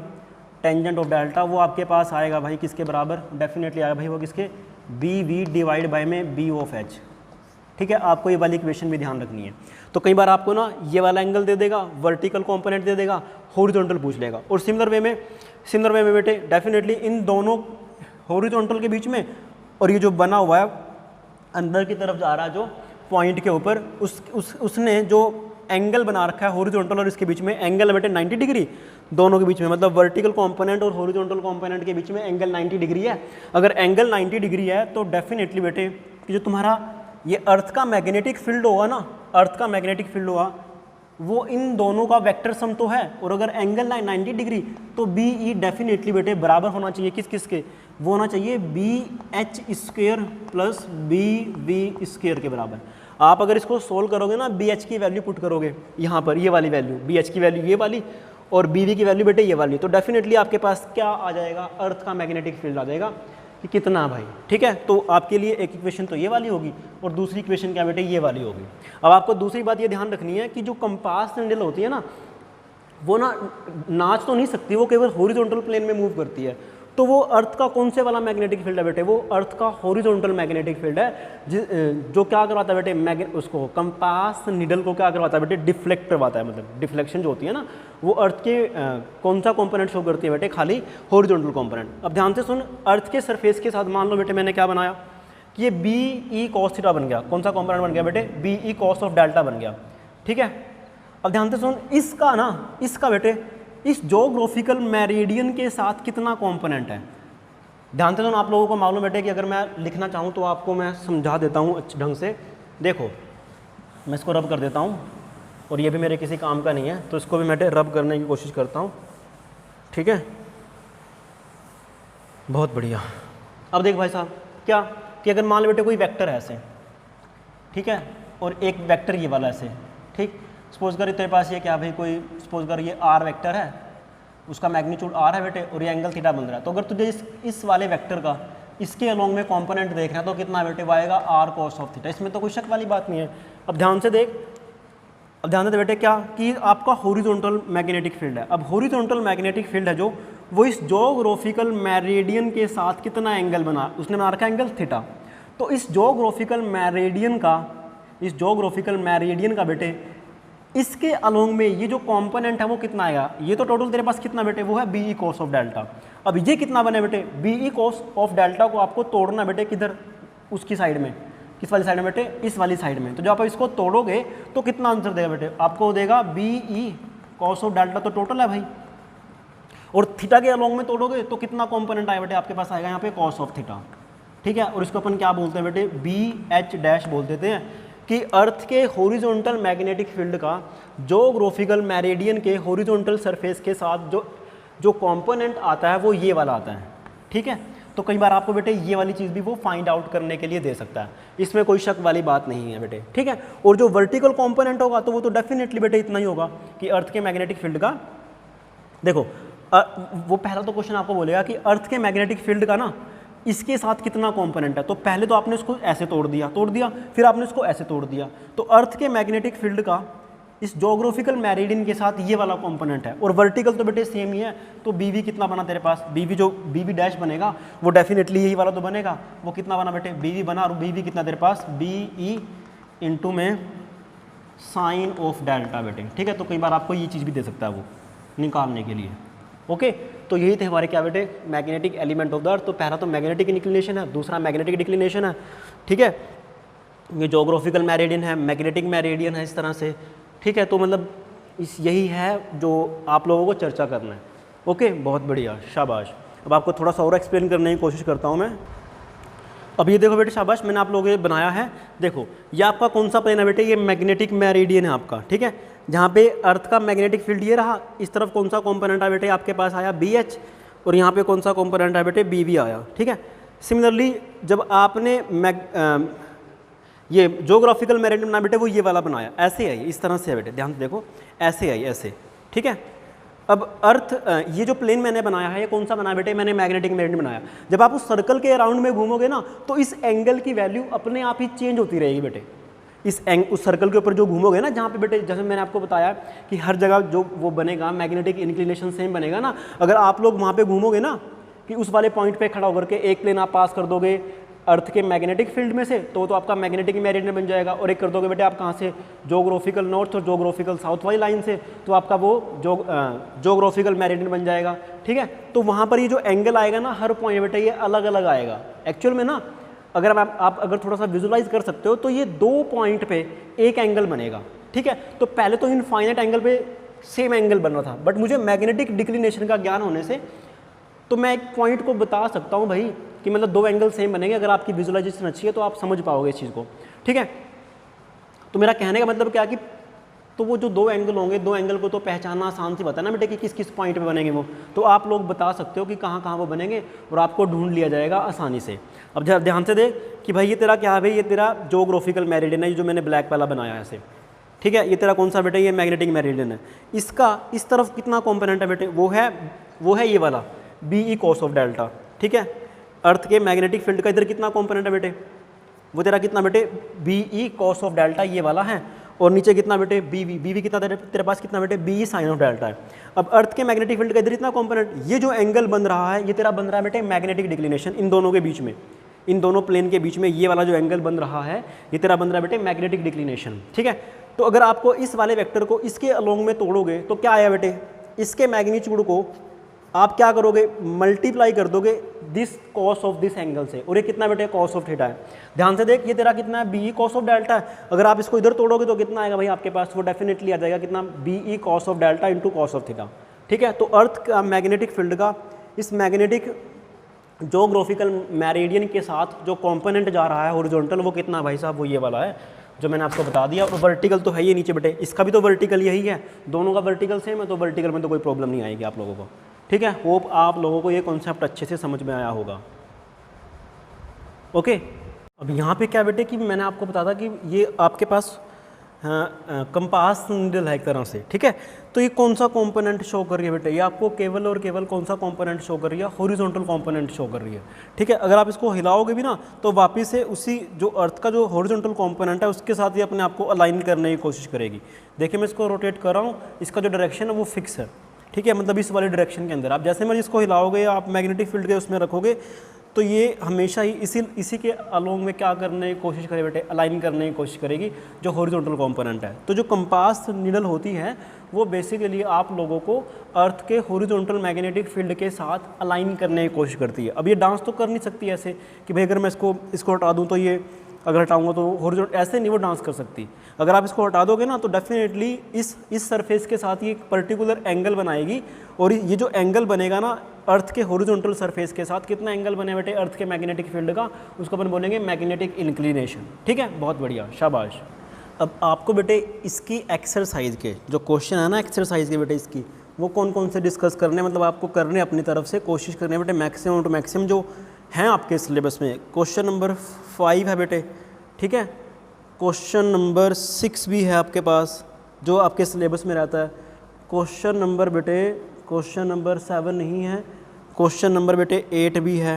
टेंजेंट ऑफ डेल्टा वो आपके पास आएगा भाई किसके बराबर, डेफिनेटली आएगा भाई वो किसके, BV डिवाइड बाय में B ऑफ H। ठीक है, आपको ये वाली इक्वेशन भी ध्यान रखनी है। तो कई बार आपको ना ये वाला एंगल दे देगा, वर्टिकल कंपोनेंट दे देगा, हॉरिजॉन्टल पूछ लेगा। और सिमिलर वे में बेटे डेफिनेटली इन दोनों हॉरिजॉन्टल के बीच में और ये जो बना हुआ है अंदर की तरफ जा रहा है जो पॉइंट के ऊपर, उसने जो एंगल बना रखा है हॉरिजॉन्टल और इसके बीच में एंगल है बेटे 90 डिग्री, दोनों के बीच में, मतलब वर्टिकल कंपोनेंट और हॉरिजॉन्टल कंपोनेंट के बीच में एंगल 90 डिग्री है। अगर एंगल 90 डिग्री है तो डेफिनेटली बेटे कि जो तुम्हारा ये अर्थ का मैग्नेटिक फील्ड होगा ना, अर्थ का मैग्नेटिक फील्ड होगा वो इन दोनों का वेक्टर सम तो है। और अगर एंगल 90 डिग्री तो BE डेफिनेटली बेटे बराबर होना चाहिए किस के, वो होना चाहिए BH square plus BV square के बराबर। आप अगर इसको सोल्व करोगे ना, BH की वैल्यू पुट करोगे यहाँ पर, ये वाली वैल्यू BH की वैल्यू ये वाली और BV की वैल्यू बेटे ये वाली, तो डेफिनेटली आपके पास क्या आ जाएगा, अर्थ का मैग्नेटिक फील्ड आ जाएगा कि कितना भाई। ठीक है, तो आपके लिए एक इक्वेशन तो ये वाली होगी और दूसरी इक्वेशन क्या बेटे ये वाली होगी। अब आपको दूसरी बात ये ध्यान रखनी है कि जो कंपास निडल होती है ना, वो ना नाच तो नहीं सकती, वो केवल हॉरिजॉन्टल प्लेन में मूव करती है। तो वो अर्थ का कौन से वाला मैग्नेटिक फील्ड है बेटे, वो अर्थ का हॉरिजॉन्टल मैग्नेटिक फील्ड है, जो क्या करवाता है बेटे, उसको कंपास निडल को क्या करवाता है बेटे, डिफ्लेक्ट करवाता है। मतलब डिफ्लेक्शन जो होती है ना, वो अर्थ के कौन सा कंपोनेंट शो करती है बेटे, खाली हॉरिजॉन्टल कंपोनेंट। अब ध्यान से सुन, अर्थ के सरफेस के साथ मान लो बेटे मैंने क्या बनाया, कि ये बी ई कॉस थीटा बन गया, कौन सा कॉम्पोनेंट बन गया बेटे, B E cos of delta बन गया, ठीक है। अब ध्यान से सुन, इसका ना, इसका बेटे इस ज्योग्राफिकल मेरिडियन के साथ कितना कॉम्पोनेंट है, ध्यान से सुन। आप लोगों को मालूम बेटे कि अगर मैं लिखना चाहूँ तो आपको मैं समझा देता हूँ अच्छे ढंग से। देखो मैं इसको रब कर देता हूँ, और ये भी मेरे किसी काम का नहीं है तो इसको भी मैं रब करने की कोशिश करता हूँ, ठीक है, बहुत बढ़िया। अब देख भाई साहब क्या, कि अगर मान लो बेटे कोई वेक्टर है ऐसे, ठीक है, और एक वेक्टर ये वाला ऐसे, ठीक, सपोज कर तेरे पास ये क्या भाई, कोई सपोज कर ये आर वेक्टर है, उसका मैग्नीट्यूड आर है बेटे, और ये एंगल थीटा बन रहा है। तो अगर तुझे इस वाले वेक्टर का इसके अलोंग में कंपोनेंट देख रहा है तो कितना बेटे आएगा, आर कॉस ऑफ थीटा। इसमें तो कोई शक वाली बात नहीं है। अब ध्यान से देख, अब ध्यान से बेटे क्या, कि आपका हॉरिजॉन्टल मैग्नेटिक फील्ड है। अब हॉरिजॉन्टल मैग्नेटिक फील्ड है जो, वो इस ज्योग्राफिकल मेरिडियन के साथ कितना एंगल बना, उसने बना रखा एंगल थीटा। तो इस ज्योग्राफिकल मेरिडियन का, इस ज्योग्राफिकल मेरिडियन का बेटे इसके अलोंग में ये जो कंपोनेंट है वो कितना आएगा, ये तो टोटल तेरे पास कितना बेटे, वो है B E cos of delta. अब ये कितना बने बेटे, B E cos of delta को आपको तोड़ना बेटे किधर, उसकी साइड में, किस वाली साइड में बेटे, इस वाली साइड में। तो जब आप इसको तोड़ोगे तो कितना आंसर देगा बेटे, आपको देगा B E cos of delta, तो टोटल है भाई, और थीटा के अलोंग में तोड़ोगे तो कितना कंपोनेंट आया बेटे, आपके पास आएगा यहाँ पे कॉस ऑफ थीटा, ठीक है। और इसको अपन क्या बोलते हैं बेटे, बी एच डैश बोल देते हैं, कि अर्थ के हॉरिजॉन्टल मैग्नेटिक फील्ड का ज्योग्राफिकल मेरिडियन के हॉरिजॉन्टल सरफेस के साथ जो कंपोनेंट आता है वो ये वाला आता है, ठीक है। तो कई बार आपको बेटे ये वाली चीज़ भी वो फाइंड आउट करने के लिए दे सकता है, इसमें कोई शक वाली बात नहीं है बेटे, ठीक है। और जो वर्टिकल कंपोनेंट होगा तो वो तो डेफिनेटली बेटे इतना ही होगा कि अर्थ के मैग्नेटिक फील्ड का, देखो वो पहला तो क्वेश्चन आपको बोलेगा कि अर्थ के मैग्नेटिक फील्ड का ना इसके साथ कितना कंपोनेंट है। तो पहले तो आपने इसको ऐसे तोड़ दिया, फिर आपने इसको ऐसे तोड़ दिया। तो अर्थ के मैग्नेटिक फील्ड का इस ज्योग्राफिकल मेरिडियन के साथ ये वाला कंपोनेंट है, और वर्टिकल तो बेटे सेम ही है। तो बीवी कितना बना तेरे पास, बीवी जो बीवी डैश बनेगा वो डेफिनेटली यही वाला तो बनेगा, वो कितना बना बेटे, बीवी बना, और बीवी कितना तेरे पास, बी ई इंटू में साइन ऑफ डेल्टा बेटे, ठीक है। तो कई बार आपको ये चीज़ भी दे सकता है वो निकालने के लिए, ओके। तो यही थे हमारे क्या बेटे, मैग्नेटिक एलिमेंट ऑफ द अर्थ। तो पहला तो मैग्नेटिक इंक्लिनेशन है, दूसरा मैग्नेटिक डिक्लिनेशन है, ठीक है। ये ज्योग्राफिकल मेरिडियन है, मैग्नेटिक मेरिडियन है, इस तरह से, ठीक है। तो मतलब यही है जो आप लोगों को चर्चा करना है, ओके। बहुत बढ़िया, शाबाश। अब आपको थोड़ा सा और एक्सप्लेन करने की कोशिश करता हूँ मैं। अब ये देखो बेटे, शाबाश, मैंने आप लोगों को ये बनाया है। देखो ये आपका कौन सा प्लेन है बेटे, ये मैग्नेटिक मेरिडियन है आपका, ठीक है। जहाँ पे अर्थ का मैग्नेटिक फील्ड ये रहा, इस तरफ कौन सा कंपोनेंट है बेटे, आपके पास आया बी एच, और यहाँ पे कौन सा कंपोनेंट है बेटे, बी वी आया, ठीक है। सिमिलरली जब आपने ये ज्योग्राफिकल मेरिडियन बना बेटे, वो ये वाला बनाया, ऐसे है, इस तरह से है बेटे, ध्यान से देखो, ऐसे है, ऐसे, ठीक है। अब अर्थ, ये जो प्लेन मैंने बनाया है, ये कौन सा बनाया बेटे, मैंने मैग्नेटिक मेरिडियन बनाया। जब आप उस सर्कल के अराउंड में घूमोगे ना, तो इस एंगल की वैल्यू अपने आप ही चेंज होती रहेगी बेटे। उस सर्कल के ऊपर जो घूमोगे ना, जहाँ पे बेटे, जैसे मैंने आपको बताया कि हर जगह जो वो बनेगा मैग्नेटिक इंक्लिनेशन सेम बनेगा ना। अगर आप लोग वहाँ पे घूमोगे ना, कि उस वाले पॉइंट पे खड़ा होकर के एक प्लेन आप पास कर दोगे अर्थ के मैग्नेटिक फील्ड में से, तो आपका मैग्नेटिक मेरिडियन बन जाएगा। और एक कर दोगे बेटे आप कहाँ से, ज्योग्राफिकल नॉर्थ और ज्योग्राफिकल साउथ वाली लाइन से, तो आपका वो ज्योग्राफिकल मेरिडियन बन जाएगा, ठीक है। तो वहाँ पर ये जो एंगल आएगा ना, हर पॉइंट बेटे ये अलग अलग आएगा। एक्चुअल में ना, अगर आप अगर थोड़ा सा विजुलाइज कर सकते हो, तो ये 2 पॉइंट पे एक एंगल बनेगा, ठीक है। तो पहले तो इनफाइनाइट एंगल पे सेम एंगल बन रहा था, बट मुझे मैग्नेटिक डिक्लिनेशन का ज्ञान होने से तो मैं एक पॉइंट को बता सकता हूँ भाई, कि मतलब 2 एंगल सेम बनेंगे। अगर आपकी विजुलाइजेशन अच्छी है तो आप समझ पाओगे इस चीज़ को, ठीक है। तो मेरा कहने का मतलब क्या कि, तो वो जो 2 एंगल होंगे, 2 एंगल को तो पहचानना आसान सी बात है ना बेटे, कि किस किस पॉइंट पे बनेंगे वो। तो आप लोग बता सकते हो कि कहाँ कहाँ वो बनेंगे, और आपको ढूंढ लिया जाएगा आसानी से। अब ध्यान से देख कि भाई ये तेरा क्या है भाई, ये तेरा ज्योग्राफिकल मेरिडियन है, जो मैंने ब्लैक वाला बनाया है ऐसे, ठीक है। ये तेरा कौन सा बेटे, ये मैग्नेटिक मेरिडियन है। इसका इस तरफ कितना कॉम्पोनेंट है बेटे, वो है ये वाला B E cos of delta, ठीक है। अर्थ के मैग्नेटिक फील्ड का इधर कितना कॉम्पोनेंट है बेटे, वो तेरा कितना बेटे, B E cos of delta ये वाला है। और नीचे कितना बेटे, बी कितना तेरे पास कितना बेटे, B E sine of delta है। अब अर्थ के मैग्नेटिक फील्ड का इधर इतना कॉम्पोनेंट, ये जो एंगल बन रहा है ये तेरा बन रहा है बेटे मैग्नेटिक डिक्लिनेशन। इन दोनों के बीच में, इन दोनों प्लेन के बीच में ये वाला जो एंगल बन रहा है, ये तेरा बन रहा है बेटे मैग्नेटिक डिक्लिनेशन, ठीक है। तो अगर आपको इस वाले वेक्टर को इसके अलोंग में तोड़ोगे तो क्या आया बेटे, इसके मैग्नीट्यूड को आप क्या करोगे, मल्टीप्लाई कर दोगे this cos of this angle से, और ये कितना बेटे कॉस ऑफ थीटा है। ध्यान से देख, ये तेरा कितना है, B E cos of delta है। अगर आप इसको इधर तोड़ोगे तो कितना आएगा भाई आपके पास, वो डेफिनेटली आ जाएगा कितना, B E cos of delta into cos of theta. ठीक है, तो अर्थ का मैग्नेटिक फील्ड का इस मैग्नेटिक जोग्राफिकल मेरिडियन के साथ जो कंपोनेंट जा रहा है हॉरिजॉन्टल, वो कितना भाई साहब, वो ये वाला है जो मैंने आपको बता दिया। और वर्टिकल तो है ये नीचे बेटे, इसका भी तो वर्टिकल यही है, दोनों का वर्टिकल सेम है, तो वर्टिकल में तो कोई प्रॉब्लम नहीं आएगी आप लोगों को। ठीक है, होप आप लोगों को ये कॉन्सेप्ट अच्छे से समझ में आया होगा। ओके, अब यहाँ पे क्या बेटे कि मैंने आपको बताया था कि ये आपके पास कंपास नीडल है एक तरह से। ठीक है, तो ये कौन सा कंपोनेंट शो कर रही है बेटे, ये आपको केवल और केवल कौन सा कंपोनेंट शो कर रही है, हॉरिजॉन्टल कंपोनेंट शो कर रही है। ठीक है, अगर आप इसको हिलाओगे भी ना तो वापस से उसी जो अर्थ का जो हॉरिजॉन्टल कंपोनेंट है उसके साथ ही अपने आप को अलाइन करने की कोशिश करेगी। देखिए मैं इसको रोटेट कर रहा हूँ, इसका जो डायरेक्शन है वो फिक्स है। ठीक है, मतलब इस वाले डायरेक्शन के अंदर आप जैसे मैं इसको हिलाओगे या आप मैग्नेटिक फील्ड के उसमें रखोगे तो ये हमेशा ही इसी के अलोंग में क्या करने की कोशिश करे बेटे, अलाइन करने की कोशिश करेगी जो हॉरिजॉन्टल कंपोनेंट है। तो जो कंपास नीडल होती है वो बेसिकली आप लोगों को अर्थ के हॉरिजॉन्टल मैग्नेटिक फील्ड के साथ अलाइन करने की कोशिश करती है। अब ये डांस तो कर नहीं सकती ऐसे कि भाई अगर मैं इसको हटा दूँ तो ये, अगर हटाऊंगा तो हॉरिजॉन्टल, ऐसे नहीं वो डांस कर सकती। अगर आप इसको हटा दोगे ना तो डेफिनेटली इस सरफेस के साथ ही एक पर्टिकुलर एंगल बनाएगी, और ये जो एंगल बनेगा ना अर्थ के हॉरिजॉन्टल सरफेस के साथ, कितना एंगल बने बेटे अर्थ के मैग्नेटिक फील्ड का, उसको अपन बोलेंगे मैग्नेटिक इंक्लिनेशन। ठीक है, बहुत बढ़िया, शाबाश। अब आपको बेटे इसकी एक्सरसाइज के जो क्वेश्चन है ना एक्सरसाइज के बेटे इसकी, वो कौन कौन से डिस्कस करने, मतलब आपको करने अपनी तरफ से कोशिश करने बेटे मैक्सिमम टू मैक्सिमम जो हैं आपके सिलेबस में। क्वेश्चन नंबर 5 है बेटे, ठीक है, क्वेश्चन नंबर 6 भी है आपके पास जो आपके सिलेबस में रहता है। क्वेश्चन नंबर बेटे, क्वेश्चन नंबर 7 नहीं है, क्वेश्चन नंबर बेटे 8 भी है।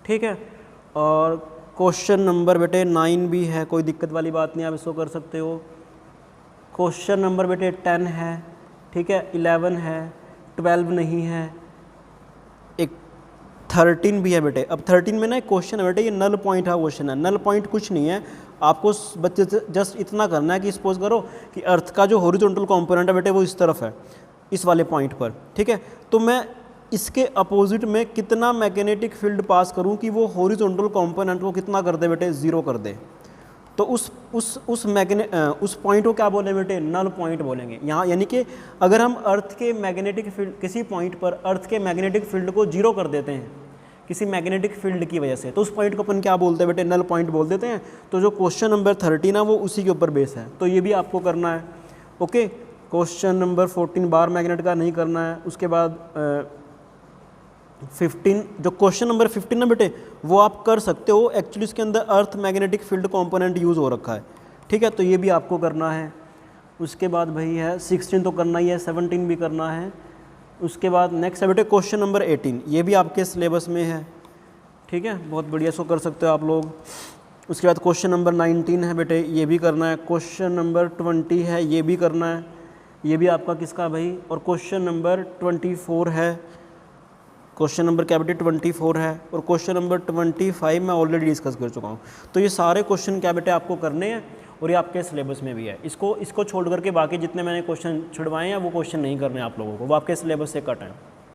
ठीक है, और क्वेश्चन नंबर बेटे 9 भी है, कोई दिक्कत वाली बात नहीं, आप इसको कर सकते हो। क्वेश्चन नंबर बेटे 10 है, ठीक है, 11 है, 12 नहीं है, एक 13 भी है बेटे। अब 13 में ना एक क्वेश्चन है बेटे, ये नल पॉइंट का क्वेश्चन है। नल पॉइंट कुछ नहीं है, आपको बच्चे जस्ट इतना करना है कि सपोज करो कि अर्थ का जो हॉरिजॉन्टल कंपोनेंट है बेटे वो इस तरफ है, इस वाले पॉइंट पर। ठीक है, तो मैं इसके अपोजिट में कितना मैग्नेटिक फील्ड पास करूं कि वो हॉरिजॉन्टल कंपोनेंट को कितना कर दे बेटे, ज़ीरो कर दे। तो उस पॉइंट को क्या बोले बेटे, नल पॉइंट बोलेंगे यहाँ। यानी कि अगर हम अर्थ के मैग्नेटिक फील्ड, किसी पॉइंट पर अर्थ के मैग्नेटिक फील्ड को जीरो कर देते हैं किसी मैग्नेटिक फील्ड की वजह से, तो उस पॉइंट को अपन क्या बोलते हैं बेटे, नल पॉइंट बोल देते हैं। तो जो क्वेश्चन नंबर 13 है वो उसी के ऊपर बेस है, तो ये भी आपको करना है। Okay, question number 14 bar magnet का नहीं करना है। उसके बाद 15, जो क्वेश्चन नंबर 15 है बेटे वो आप कर सकते हो, एक्चुअली इसके अंदर earth magnetic field component use हो रखा है। ठीक है, तो ये भी आपको करना है। उसके बाद भाई है 16 तो करना ही है, 17 भी करना है। उसके बाद नेक्स्ट है बेटे क्वेश्चन नंबर 18, ये भी आपके सिलेबस में है। ठीक है, बहुत बढ़िया, इसको कर सकते हो आप लोग। उसके बाद क्वेश्चन नंबर 19 है बेटे, ये भी करना है। क्वेश्चन नंबर 20 है, ये भी करना है, ये भी आपका किसका भाई। और क्वेश्चन नंबर 24 है, क्वेश्चन नंबर क्या बेटे 24 है। और क्वेश्चन नंबर 25 मैं ऑलरेडी डिस्कस कर चुका हूँ। तो ये सारे क्वेश्चन क्या बेटे आपको करने हैं, और ये आपके सिलेबस में भी है। इसको छोड़ करके बाकी जितने मैंने क्वेश्चन छुड़वाए हैं वो क्वेश्चन नहीं करने आप लोगों को, वो आपके सिलेबस से कट हैं।